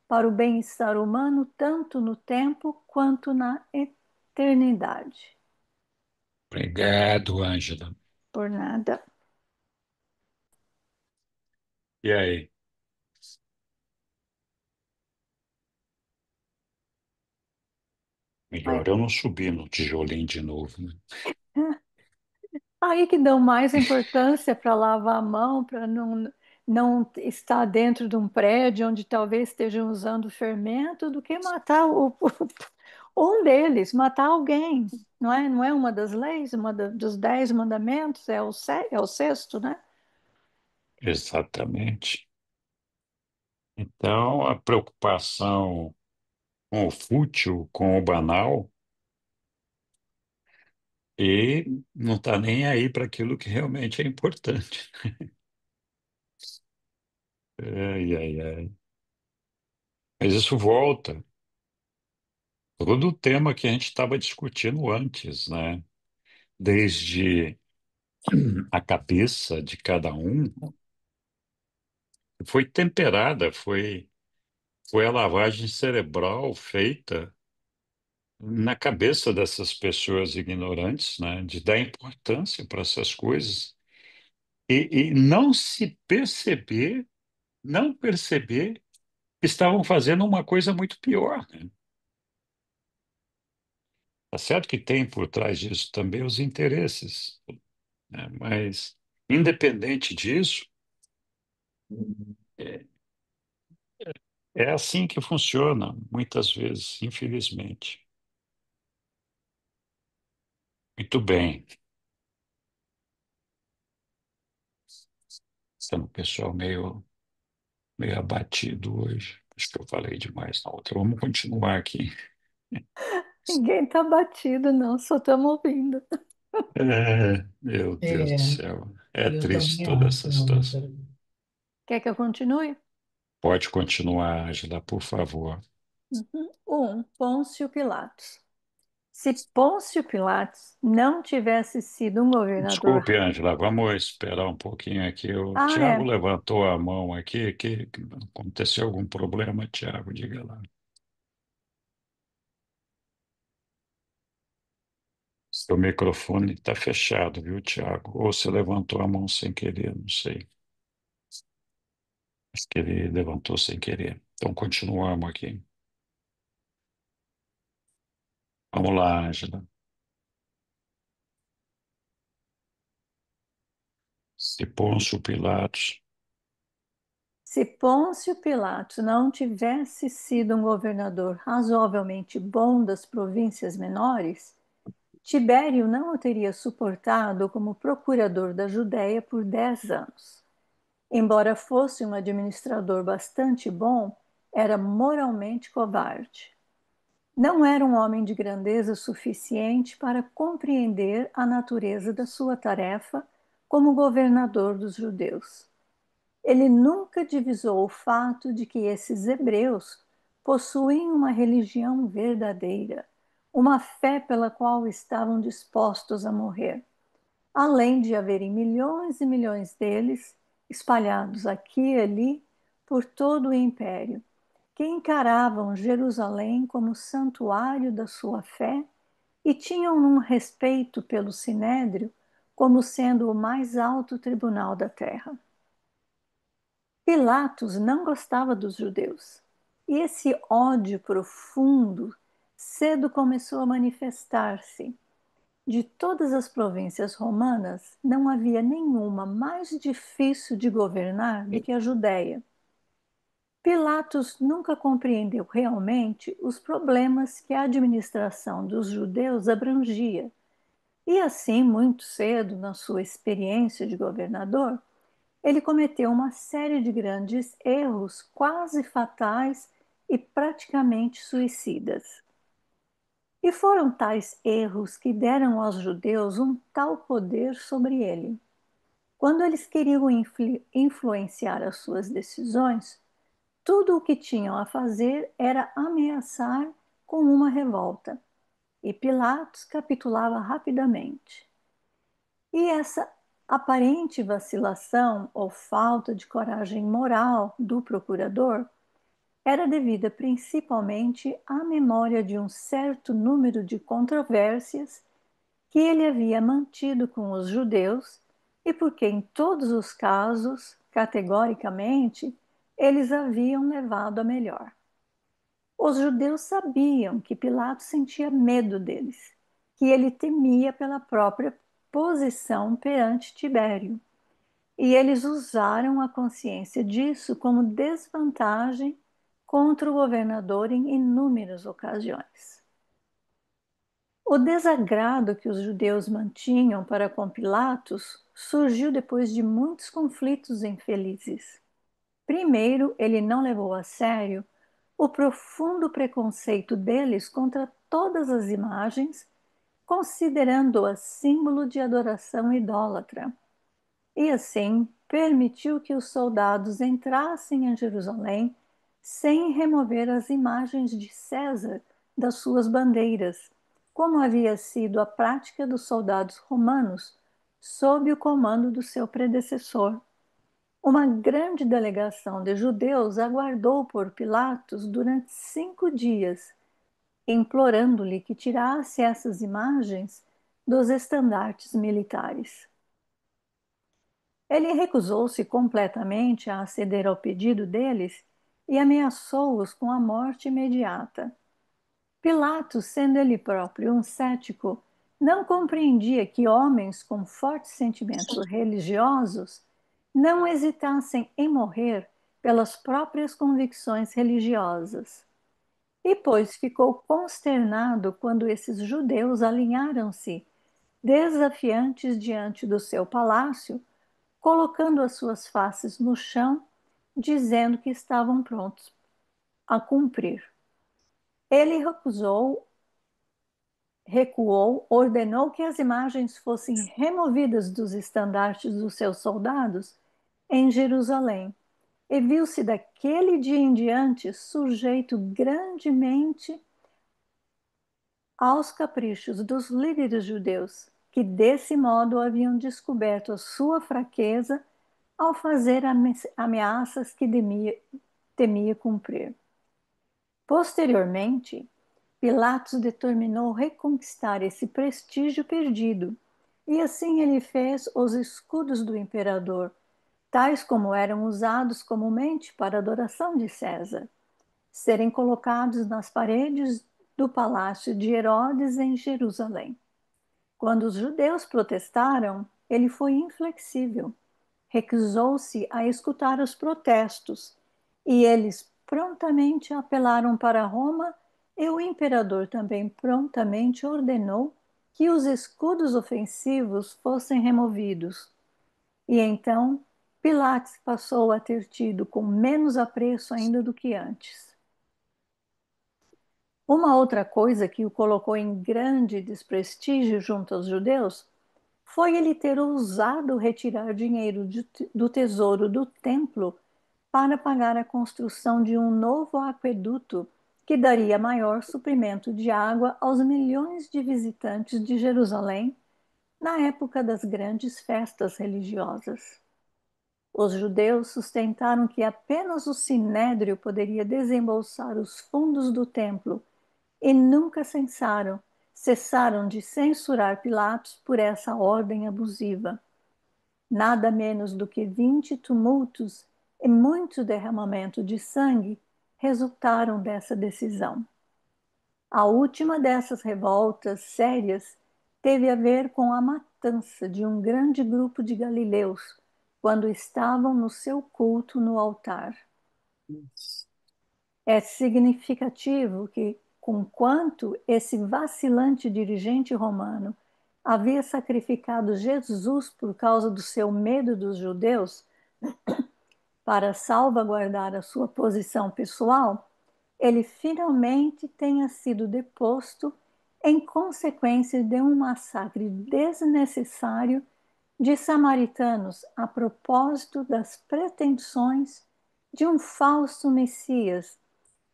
para o bem-estar humano, tanto no tempo quanto na eternidade. Obrigado, Ângela. Por nada. E aí? Aí, Melhor eu não subir no tijolinho de novo, né? aí que dão mais importância para lavar a mão, para não estar dentro de um prédio onde talvez estejam usando fermento, do que matar um deles, matar alguém. Não é? Não é uma das leis, dos 10 mandamentos, é o sexto, né? Exatamente. Então, a preocupação com o fútil, com o banal, e não está nem aí para aquilo que realmente é importante. Ai, ai, ai. Mas isso volta todo o tema que a gente estava discutindo antes, né? Desde a cabeça de cada um foi temperada, foi a lavagem cerebral feita na cabeça dessas pessoas ignorantes, né? De dar importância para essas coisas e não se perceber, não perceber que estavam fazendo uma coisa muito pior, né? Tá certo que tem por trás disso também os interesses, né? Mas Independente disso, é, é assim que funciona, muitas vezes, infelizmente. Muito bem. Estamos, pessoal, meio abatido hoje. Acho que eu falei demais na outra. Vamos continuar aqui. Ninguém está batido, não, só estamos ouvindo. Meu Deus do É, céu. É eu triste também toda acho, essa não, situação. Quer que eu continue? Pode continuar, Angela, por favor. Uhum. 1. Pôncio Pilatos. Se Pôncio Pilatos não tivesse sido um governador. Desculpe, Ângela, vamos esperar um pouquinho aqui. O Ah, Tiago é. levantou a mão aqui. Que aconteceu algum problema, Tiago? Diga lá. Seu microfone está fechado, viu, Tiago? Ou você levantou a mão sem querer, não sei. Acho que ele levantou sem querer. Então, continuamos aqui. Vamos lá, Ângela. Se Pôncio Pilatos. Se Pôncio Pilatos não tivesse sido um governador razoavelmente bom das províncias menores, Tibério não o teria suportado como procurador da Judéia por 10 anos. Embora fosse um administrador bastante bom, era moralmente covarde. Não era um homem de grandeza suficiente para compreender a natureza da sua tarefa como governador dos judeus. Ele nunca divisou o fato de que esses hebreus possuem uma religião verdadeira, uma fé pela qual estavam dispostos a morrer, além de haverem milhões e milhões deles espalhados aqui e ali por todo o império, que encaravam Jerusalém como santuário da sua fé e tinham um respeito pelo Sinédrio como sendo o mais alto tribunal da terra. Pilatos não gostava dos judeus, e esse ódio profundo cedo começou a manifestar-se. De todas as províncias romanas, não havia nenhuma mais difícil de governar do que a Judéia. Pilatos nunca compreendeu realmente os problemas que a administração dos judeus abrangia, e assim, muito cedo, na sua experiência de governador, ele cometeu uma série de grandes erros quase fatais e praticamente suicidas. E foram tais erros que deram aos judeus um tal poder sobre ele. Quando eles queriam influenciar as suas decisões, tudo o que tinham a fazer era ameaçar com uma revolta. E Pilatos capitulava rapidamente. E essa aparente vacilação ou falta de coragem moral do procurador era devida principalmente à memória de um certo número de controvérsias que ele havia mantido com os judeus e porque, em todos os casos, categoricamente, eles haviam levado a melhor. Os judeus sabiam que Pilatos sentia medo deles, que ele temia pela própria posição perante Tibério, e eles usaram a consciência disso como desvantagem contra o governador em inúmeras ocasiões. O desagrado que os judeus mantinham para com Pilatos surgiu depois de muitos conflitos infelizes. Primeiro, ele não levou a sério o profundo preconceito deles contra todas as imagens, considerando-as símbolo de adoração idólatra. E assim permitiu que os soldados entrassem em Jerusalém sem remover as imagens de César das suas bandeiras, como havia sido a prática dos soldados romanos sob o comando do seu predecessor. Uma grande delegação de judeus aguardou por Pilatos durante 5 dias, implorando-lhe que tirasse essas imagens dos estandartes militares. Ele recusou-se completamente a aceder ao pedido deles e ameaçou-os com a morte imediata. Pilatos, sendo ele próprio um cético, não compreendia que homens com fortes sentimentos religiosos não hesitassem em morrer pelas próprias convicções religiosas. E pois ficou consternado quando esses judeus alinharam-se, desafiantes diante do seu palácio, colocando as suas faces no chão, dizendo que estavam prontos a cumprir. Ele recuou, ordenou que as imagens fossem removidas dos estandartes dos seus soldados em Jerusalém, e viu-se daquele dia em diante sujeito grandemente aos caprichos dos líderes judeus, que desse modo haviam descoberto a sua fraqueza ao fazer ameaças que temia cumprir. Posteriormente, Pilatos determinou reconquistar esse prestígio perdido, e assim ele fez os escudos do imperador, tais como eram usados comumente para a adoração de César, serem colocados nas paredes do palácio de Herodes em Jerusalém. Quando os judeus protestaram, ele foi inflexível, recusou-se a escutar os protestos, e eles prontamente apelaram para Roma, e o imperador também prontamente ordenou que os escudos ofensivos fossem removidos. E então Pilatos passou a ter tido com menos apreço ainda do que antes. Uma outra coisa que o colocou em grande desprestígio junto aos judeus foi ele ter ousado retirar dinheiro do tesouro do templo para pagar a construção de um novo aqueduto que daria maior suprimento de água aos milhões de visitantes de Jerusalém na época das grandes festas religiosas. Os judeus sustentaram que apenas o sinédrio poderia desembolsar os fundos do templo e nunca cessaram de censurar Pilatos por essa ordem abusiva. Nada menos do que 20 tumultos e muito derramamento de sangue resultaram dessa decisão. A última dessas revoltas sérias teve a ver com a matança de um grande grupo de galileus quando estavam no seu culto no altar. É significativo que, conquanto esse vacilante dirigente romano havia sacrificado Jesus por causa do seu medo dos judeus, para salvaguardar a sua posição pessoal, ele finalmente tenha sido deposto em consequência de um massacre desnecessário de samaritanos a propósito das pretensões de um falso Messias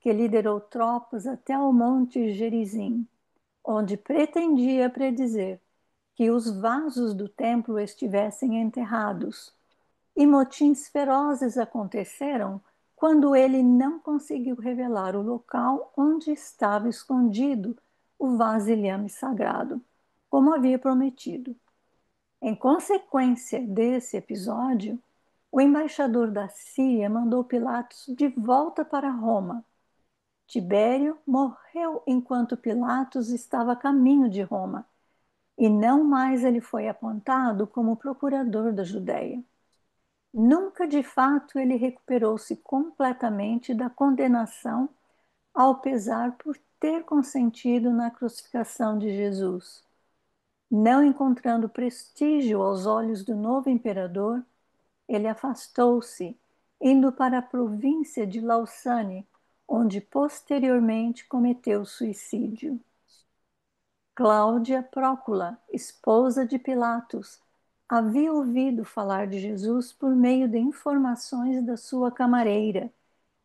que liderou tropas até o Monte Gerizim, onde pretendia predizer que os vasos do templo estivessem enterrados. E motins ferozes aconteceram quando ele não conseguiu revelar o local onde estava escondido o vasilhame sagrado, como havia prometido. Em consequência desse episódio, o embaixador da Síria mandou Pilatos de volta para Roma. Tibério morreu enquanto Pilatos estava a caminho de Roma, e não mais ele foi apontado como procurador da Judéia. Nunca de fato ele recuperou-se completamente da condenação ao pesar por ter consentido na crucificação de Jesus. Não encontrando prestígio aos olhos do novo imperador, ele afastou-se, indo para a província de Laussane, onde posteriormente cometeu suicídio. Cláudia Prócula, esposa de Pilatos, havia ouvido falar de Jesus por meio de informações da sua camareira,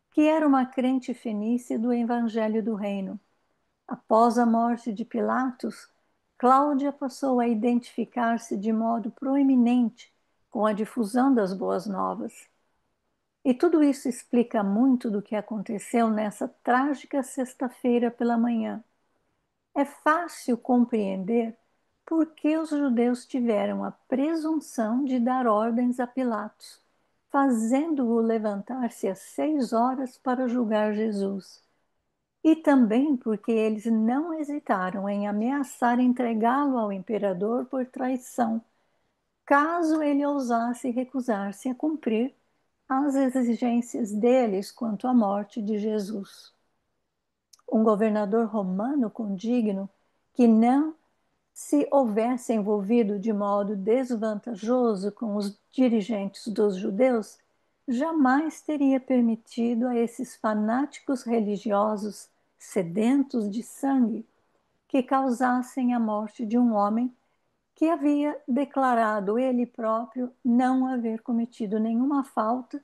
que era uma crente fenícia do Evangelho do Reino. Após a morte de Pilatos, Cláudia passou a identificar-se de modo proeminente com a difusão das boas novas. E tudo isso explica muito do que aconteceu nessa trágica sexta-feira pela manhã. É fácil compreender por que os judeus tiveram a presunção de dar ordens a Pilatos, fazendo-o levantar-se às 6 horas para julgar Jesus. e também porque eles não hesitaram em ameaçar entregá-lo ao imperador por traição, caso ele ousasse recusar-se a cumprir as exigências deles quanto à morte de Jesus. Um governador romano condigno que não se houvesse envolvido de modo desvantajoso com os dirigentes dos judeus, jamais teria permitido a esses fanáticos religiosos sedentos de sangue que causassem a morte de um homem que havia declarado ele próprio não haver cometido nenhuma falta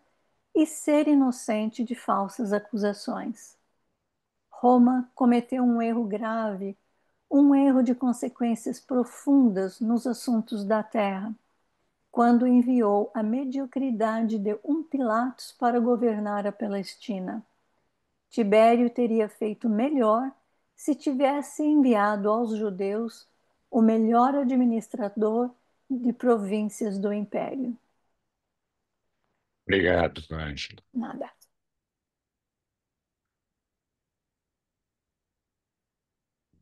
e ser inocente de falsas acusações. Roma cometeu um erro grave, um erro de consequências profundas nos assuntos da terra, quando enviou a mediocridade de um Pilatos para governar a Palestina. Tibério teria feito melhor se tivesse enviado aos judeus o melhor administrador de províncias do império. Obrigado, Ângela. Nada.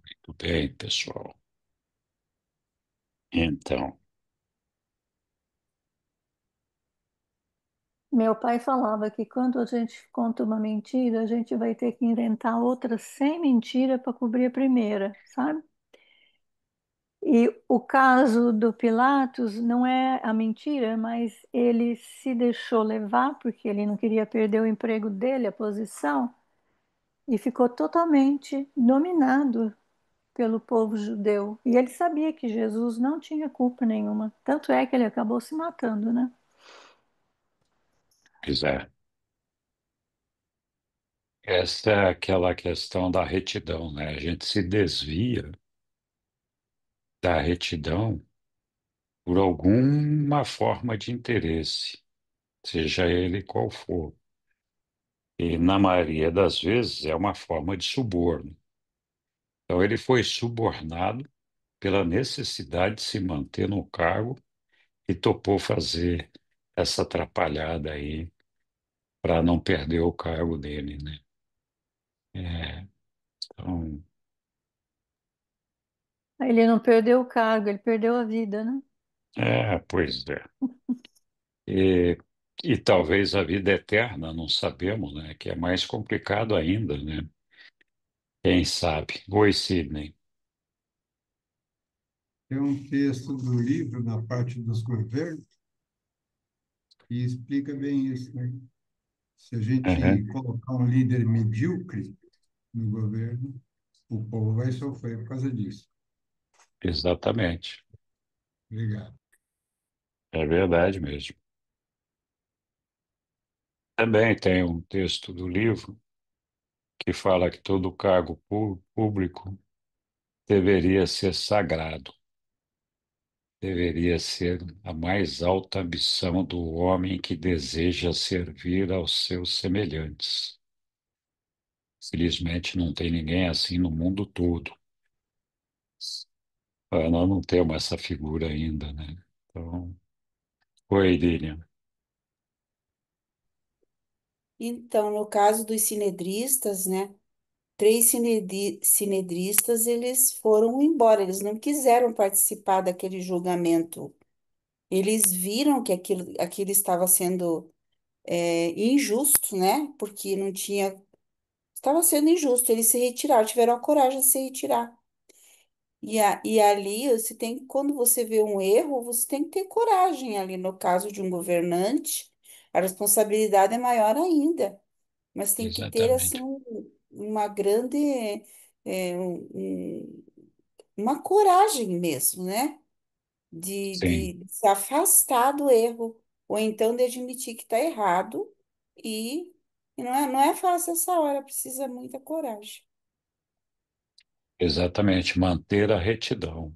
Muito bem, pessoal. Então, Meu pai falava que quando a gente conta uma mentira, a gente vai ter que inventar outra sem mentira para cobrir a primeira, sabe? E o caso do Pilatos não é a mentira, mas ele se deixou levar porque ele não queria perder o emprego dele, a posição, e ficou totalmente dominado pelo povo judeu. E ele sabia que Jesus não tinha culpa nenhuma. Tanto é que ele acabou se matando, né? pois é. Essa é aquela questão da retidão, né? A gente se desvia da retidão por alguma forma de interesse, seja ele qual for. E, na maioria das vezes, é uma forma de suborno. Então, ele foi subornado pela necessidade de se manter no cargo e topou fazer essa atrapalhada aí para não perder o cargo dele, né? É, então, Aí ele não perdeu o cargo, ele perdeu a vida, né? pois é. E, e talvez a vida eterna, não sabemos, né? Que é mais complicado ainda, né? Quem sabe? Oi, Sidney. Tem um texto do livro, na parte dos governos, que explica bem isso, né? Se a gente Uhum, colocar um líder medíocre no governo, o povo vai sofrer por causa disso. exatamente. Obrigado. É verdade mesmo. Também tem um texto do livro que fala que todo cargo público deveria ser sagrado, deveria ser a mais alta ambição do homem que deseja servir aos seus semelhantes. Felizmente não tem ninguém assim no mundo todo. Nós não temos essa figura ainda, né? Então, oi, Lilian. Então, no caso dos sinedristas, né? Três sinedristas, eles foram embora, eles não quiseram participar daquele julgamento. Eles viram que aquilo estava sendo injusto, né? Porque não tinha. Estava sendo injusto, eles se retiraram, tiveram a coragem de se retirar. E ali, você tem, quando você vê um erro, você tem que ter coragem ali. No caso de um governante, a responsabilidade é maior ainda. Mas tem que ter, assim, Exatamente. uma grande, uma coragem mesmo, né? Sim, De se afastar do erro, ou então de admitir que está errado, e, e não é fácil essa hora, precisa muita coragem. exatamente. Manter a retidão.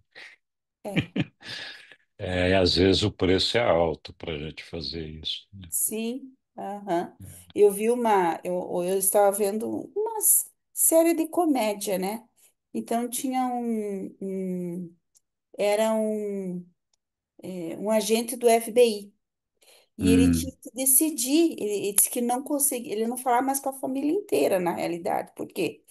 É, E às vezes o preço é alto para a gente fazer isso, né? sim, aham. Eu vi eu estava vendo uma série de comédia, né? Então tinha era um agente do FBI. E ele hum, tinha que decidir. Ele disse que não conseguia, ele não falava mais com a família inteira, na realidade. Por quê?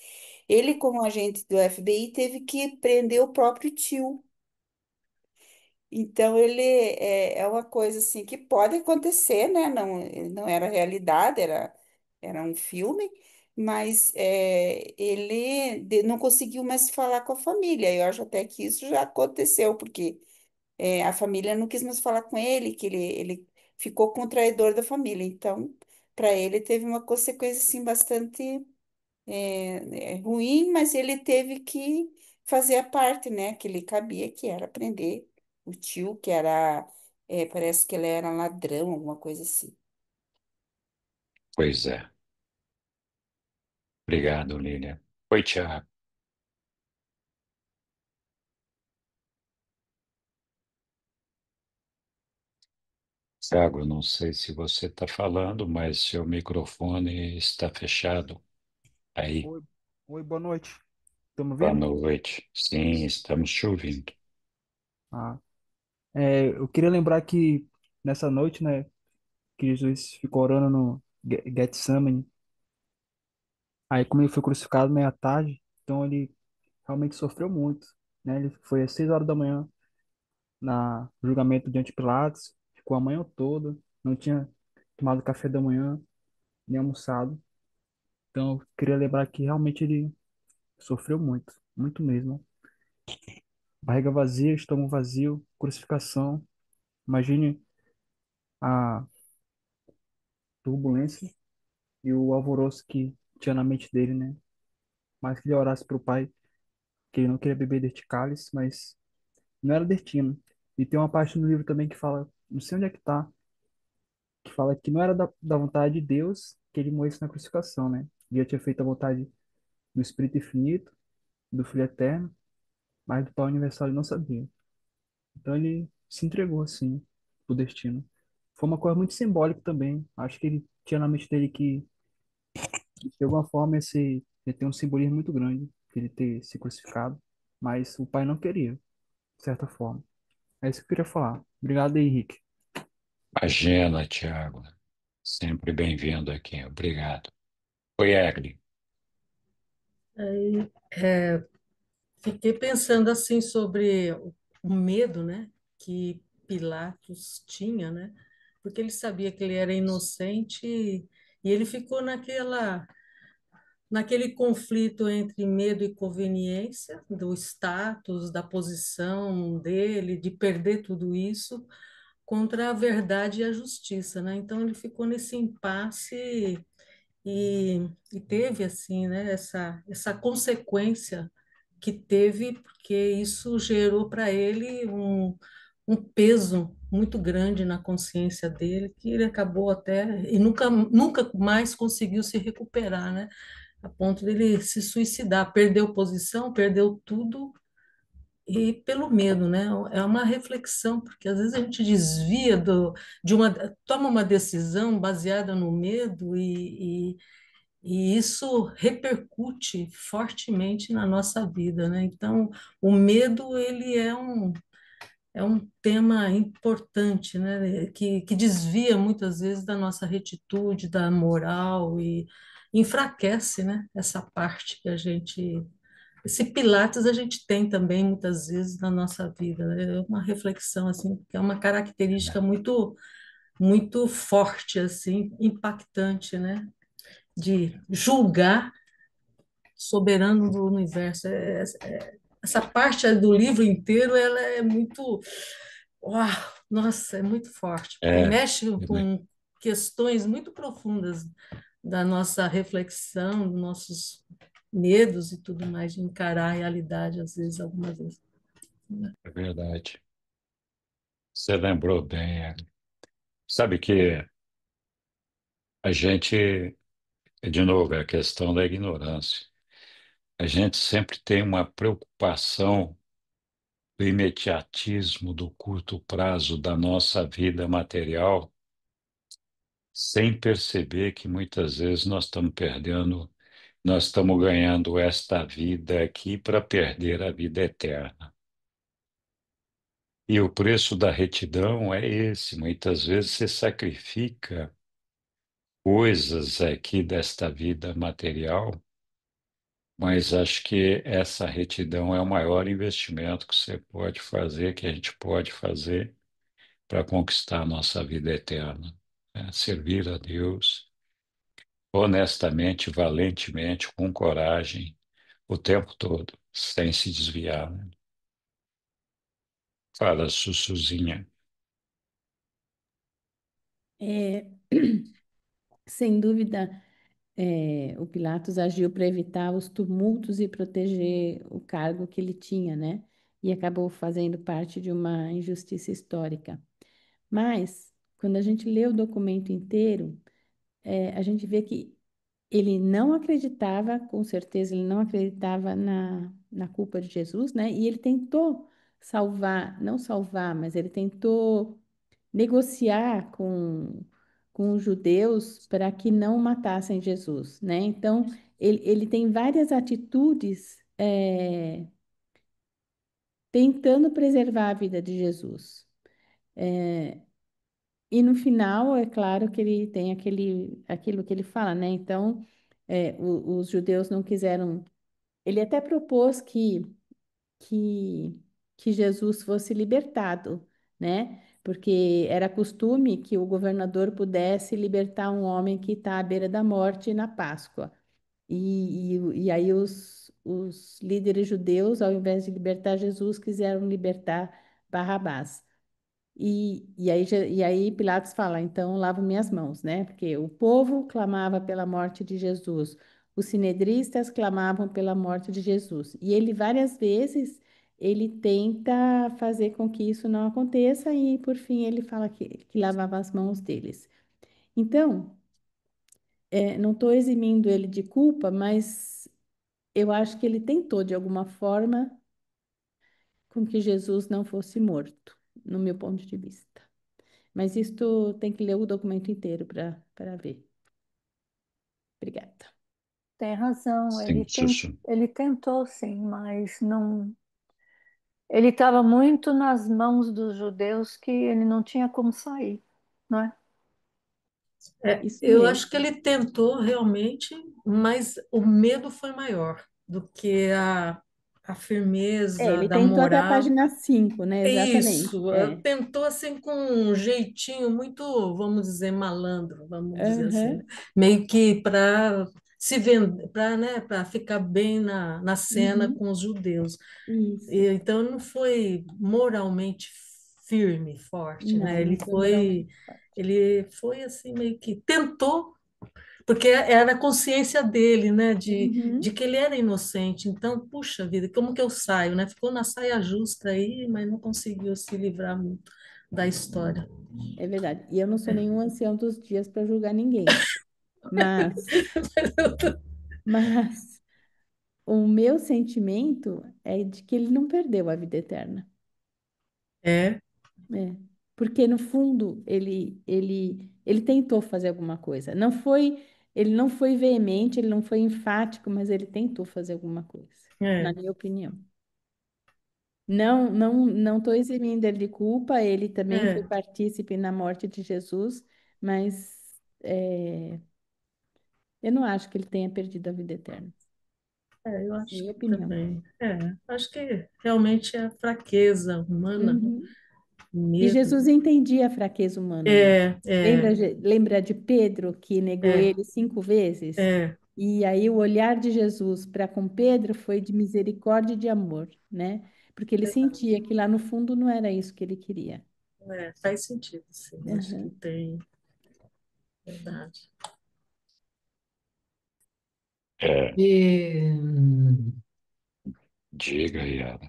Ele, como agente do FBI, teve que prender o próprio tio. Então, ele é uma coisa assim que pode acontecer, né? Não, não era realidade, era um filme, mas ele não conseguiu mais falar com a família. Eu acho até que isso já aconteceu, porque a família não quis mais falar com ele, que ele ficou com o traidor da família. Então, para ele teve uma consequência assim bastante ruim, mas ele teve que fazer a parte, né, que lhe cabia, que era prender o tio, que era, parece que ele era ladrão, alguma coisa assim. pois é. Obrigado, Lília. Oi, Tiago. Tiago, eu não sei se você está falando, mas seu microfone está fechado. Aí, Oi, oi, boa noite. Estão me boa ouvindo? noite. Sim, estamos te ouvindo. Ah, eu queria lembrar que nessa noite, né, que Jesus ficou orando no Getsemane, aí como ele foi crucificado meia tarde, então ele realmente sofreu muito, né? Ele foi às 6 horas da manhã na no julgamento diante de Pilatos, ficou a manhã toda, não tinha tomado café da manhã, nem almoçado. Então eu queria lembrar que realmente ele sofreu muito, muito mesmo. Barriga vazia, estômago vazio, crucificação. Imagine a turbulência e o alvoroço que tinha na mente dele, né? Mas que ele orasse para o pai, que ele não queria beber deste cálice, mas não era destino. E tem uma parte no livro também que fala, não sei onde é que tá, que fala que não era da vontade de Deus que ele morresse na crucificação, né? Ele tinha feito a vontade do Espírito Infinito, do Filho Eterno, mas do Pai Universal ele não sabia. Então ele se entregou, assim, pro destino. Foi uma coisa muito simbólica também. Acho que ele tinha na mente dele que de alguma forma, ele tem um simbolismo muito grande, de ele ter se crucificado, mas o pai não queria, de certa forma. É isso que eu queria falar. Obrigado, Henrique. Imagina, Tiago. Sempre bem-vindo aqui. Obrigado. Oi, Egli. Aí, fiquei pensando assim sobre o medo, né, que Pilatos tinha, né, porque ele sabia que ele era inocente e ele ficou naquele conflito entre medo e conveniência do status, da posição dele, de perder tudo isso contra a verdade e a justiça, né? Então ele ficou nesse impasse e teve assim, né, essa consequência que teve, porque isso gerou para ele um peso muito grande na consciência dele, que ele acabou até e nunca mais conseguiu se recuperar, né? A ponto dele se suicidar, perdeu posição, perdeu tudo e pelo medo, né? É uma reflexão, porque às vezes a gente desvia toma uma decisão baseada no medo e isso repercute fortemente na nossa vida, né? Então, o medo, ele é um tema importante, né? Que desvia muitas vezes da nossa retitude, da moral e enfraquece, né? Essa parte que a gente. Esse Pilates a gente tem também muitas vezes na nossa vida, né? É uma reflexão assim, que é uma característica muito forte assim, impactante, né? De julgar soberano do universo. Essa parte do livro inteiro, ela é muito, uau, nossa, é muito forte, porque É, mexe com questões muito profundas da nossa reflexão, dos nossos medos e tudo mais, de encarar a realidade, às vezes, algumas vezes. é verdade. Você lembrou bem, Egli. Sabe que a gente, de novo, é a questão da ignorância. A gente sempre tem uma preocupação do imediatismo, do curto prazo da nossa vida material, sem perceber que muitas vezes nós estamos ganhando esta vida aqui para perder a vida eterna. E o preço da retidão é esse. Muitas vezes você sacrifica coisas aqui desta vida material, mas acho que essa retidão é o maior investimento que você pode fazer, que a gente pode fazer para conquistar a nossa vida eterna, né? Servir a Deus honestamente, valentemente, com coragem, o tempo todo, sem se desviar, né? Fala, Sussuzinha. É, sem dúvida, o Pilatos agiu para evitar os tumultos e proteger o cargo que ele tinha, né? E acabou fazendo parte de uma injustiça histórica. Mas, quando a gente lê o documento inteiro, a gente vê que ele não acreditava, com certeza, ele não acreditava na culpa de Jesus, né? E ele tentou salvar, não salvar, mas ele tentou negociar com os judeus para que não matassem Jesus, né? Então, ele tem várias atitudes tentando preservar a vida de Jesus. E no final, é claro que ele tem aquilo que ele fala, né? Então, os judeus não quiseram. Ele até propôs que, que Jesus fosse libertado, né? Porque era costume que o governador pudesse libertar um homem que está à beira da morte na Páscoa. E aí os líderes judeus, ao invés de libertar Jesus, quiseram libertar Barrabás. E aí Pilatos fala, então lavo minhas mãos, né? Porque o povo clamava pela morte de Jesus, os sinedristas clamavam pela morte de Jesus. E ele várias vezes ele tenta fazer com que isso não aconteça e por fim ele fala que lavava as mãos deles. Então, não estou eximindo ele de culpa, mas eu acho que ele tentou de alguma forma com que Jesus não fosse morto, no meu ponto de vista. Mas isto tem que ler o documento inteiro para ver. Obrigada. Tem razão, Sim, Sussu. ele tentou sim, mas não. Ele estava muito nas mãos dos judeus que ele não tinha como sair, não é? Isso Eu acho mesmo. que ele tentou realmente, mas o medo foi maior do que a firmeza Ele da tentou até a moral. página 5, né? Exatamente. Isso, tentou assim com um jeitinho muito, vamos dizer, malandro, vamos dizer assim, né? Aham. Meio que para se vender, para, né, para ficar bem na cena Uhum. com os judeus. Isso. Então não foi moralmente firme, forte, né? Não, não foi moralmente forte. Ele foi assim meio que tentou, porque era a consciência dele, né, de Uhum. que ele era inocente. Então, puxa vida, como que eu saio, né? Ficou na saia justa aí, mas não conseguiu se livrar muito da história. É verdade. E eu não sou nenhum ancião dos dias para julgar ninguém. Mas, mas o meu sentimento é de que ele não perdeu a vida eterna. É, É, porque no fundo ele tentou fazer alguma coisa. Ele não foi veemente, ele não foi enfático, mas ele tentou fazer alguma coisa, na é, minha opinião. Não estou eximindo ele de culpa, ele também foi é, partícipe na morte de Jesus, mas eu não acho que ele tenha perdido a vida eterna. eu acho Minha que opinião. também. Acho que realmente é a fraqueza humana, Uhum. E medo. Jesus entendia a fraqueza humana, né? É, é, Lembra de Pedro que negou é, ele 5 vezes? é, E aí o olhar de Jesus para com Pedro foi de misericórdia e de amor, né? Porque ele sentia que lá no fundo não era isso que ele queria. faz sentido, sim. Acho que Uhum. tem verdade. É, E, diga, Yara.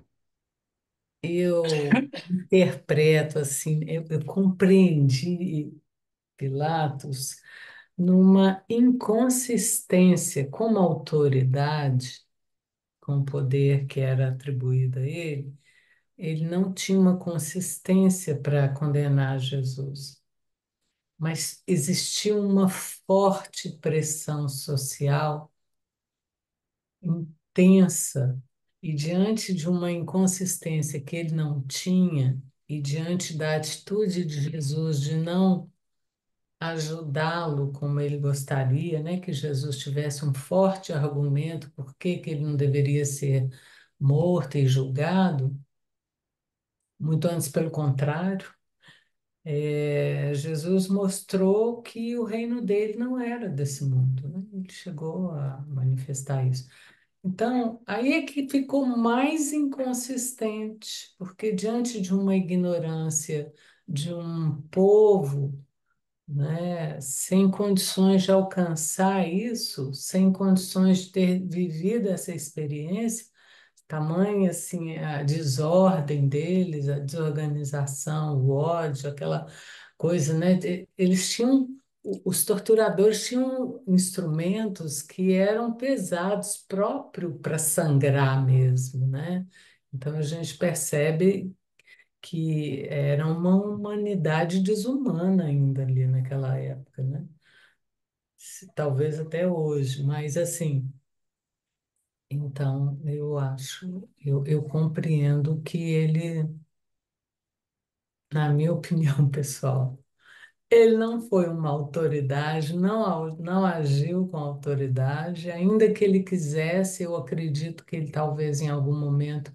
eu interpreto assim, eu compreendi Pilatos numa inconsistência como autoridade, com o poder que era atribuído a ele, ele não tinha uma consistência para condenar Jesus, mas existia uma forte pressão social intensa, e diante de uma inconsistência que ele não tinha, e diante da atitude de Jesus de não ajudá-lo como ele gostaria, né, que Jesus tivesse um forte argumento por que ele não deveria ser morto e julgado, muito antes pelo contrário, Jesus mostrou que o reino dele não era desse mundo, né? Ele chegou a manifestar isso. Então, aí é que ficou mais inconsistente, porque diante de uma ignorância de um povo, né, sem condições de alcançar isso, sem condições de ter vivido essa experiência, tamanha assim a desordem deles, a desorganização, o ódio, aquela coisa, né? Eles tinham, os torturadores tinham instrumentos que eram pesados, próprio para sangrar mesmo, né? Então a gente percebe que era uma humanidade desumana ainda ali naquela época, né? Talvez até hoje, mas assim, então eu acho, eu compreendo que ele, na minha opinião pessoal, ele não foi uma autoridade, não agiu com autoridade, ainda que ele quisesse, eu acredito que ele talvez em algum momento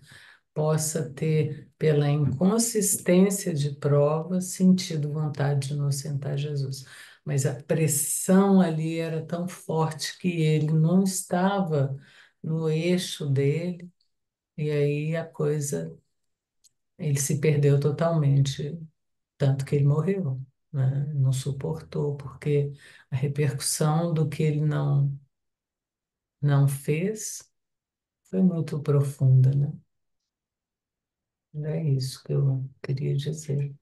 possa ter, pela inconsistência de provas, sentido vontade de inocentar Jesus. Mas a pressão ali era tão forte que ele não estava no eixo dele, e aí a coisa, ele se perdeu totalmente, tanto que ele morreu, né? Não suportou, porque a repercussão do que ele não fez foi muito profunda, né? É isso que eu queria dizer.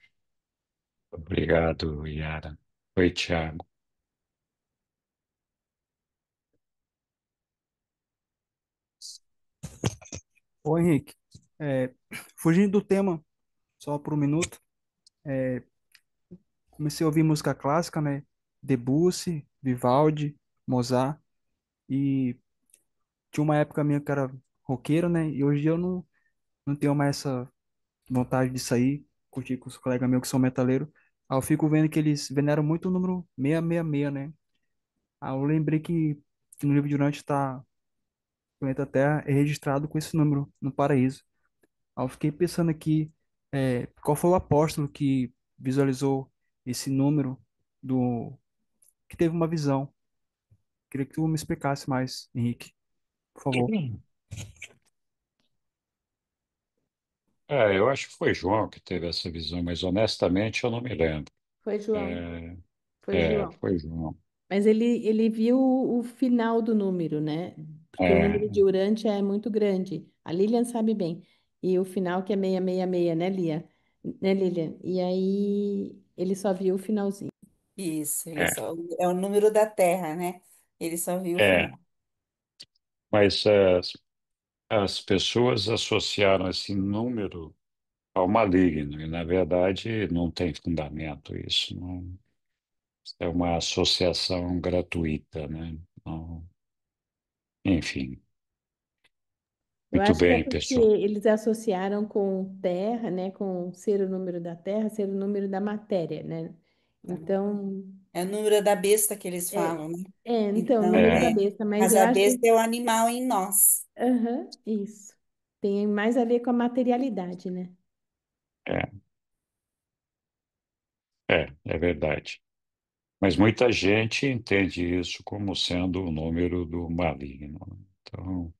Obrigado, Yara. Oi, Tiago. Ô Henrique, fugindo do tema, só por um minuto, comecei a ouvir música clássica, né? Debussy, Vivaldi, Mozart, e tinha uma época minha que era roqueiro, né? E hoje eu não tenho mais essa vontade de sair, curtir com os colegas meus que são metaleiros. Aí eu fico vendo que eles veneram muito o número 666, né? Aí eu lembrei que no livro de Urântia está, o planeta Terra é registrado com esse número no paraíso. Aí eu fiquei pensando aqui, qual foi o apóstolo que visualizou esse número do que teve uma visão? Queria que tu me explicasse mais, Henrique, por favor. Eu acho que foi João que teve essa visão, mas honestamente eu não me lembro. Foi João, É, foi João. foi João. Mas ele viu o final do número, né? Porque o É, número de Urântia é muito grande. A Lilian sabe bem. E o final que é 666, né, Lia? Né, Lilian? E aí ele só viu o finalzinho. Isso, ele é, só, é o número da Terra, né? Ele só viu o é. final. Mas as pessoas associaram esse número ao maligno, e na verdade não tem fundamento isso. Não, é uma associação gratuita, né? Não, enfim, Eu muito acho que é bem, porque pessoal. eles associaram com Terra, né? Com ser o número da Terra, ser o número da matéria, né? Tá. Então, É o número da besta que eles é, falam, né? então, o Então, número da besta, mas mas eu a acho besta que, é o animal em nós. aham, isso. Tem mais a ver com a materialidade, né? É, é verdade. Mas muita gente entende isso como sendo o número do maligno. Então,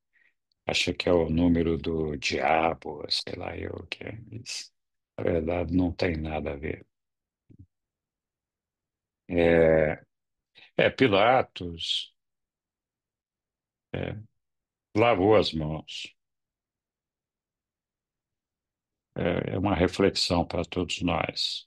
acha que é o número do diabo, sei lá eu o que é isso. Na verdade, não tem nada a ver. É, Pilatos é, lavou as mãos. É uma reflexão para todos nós.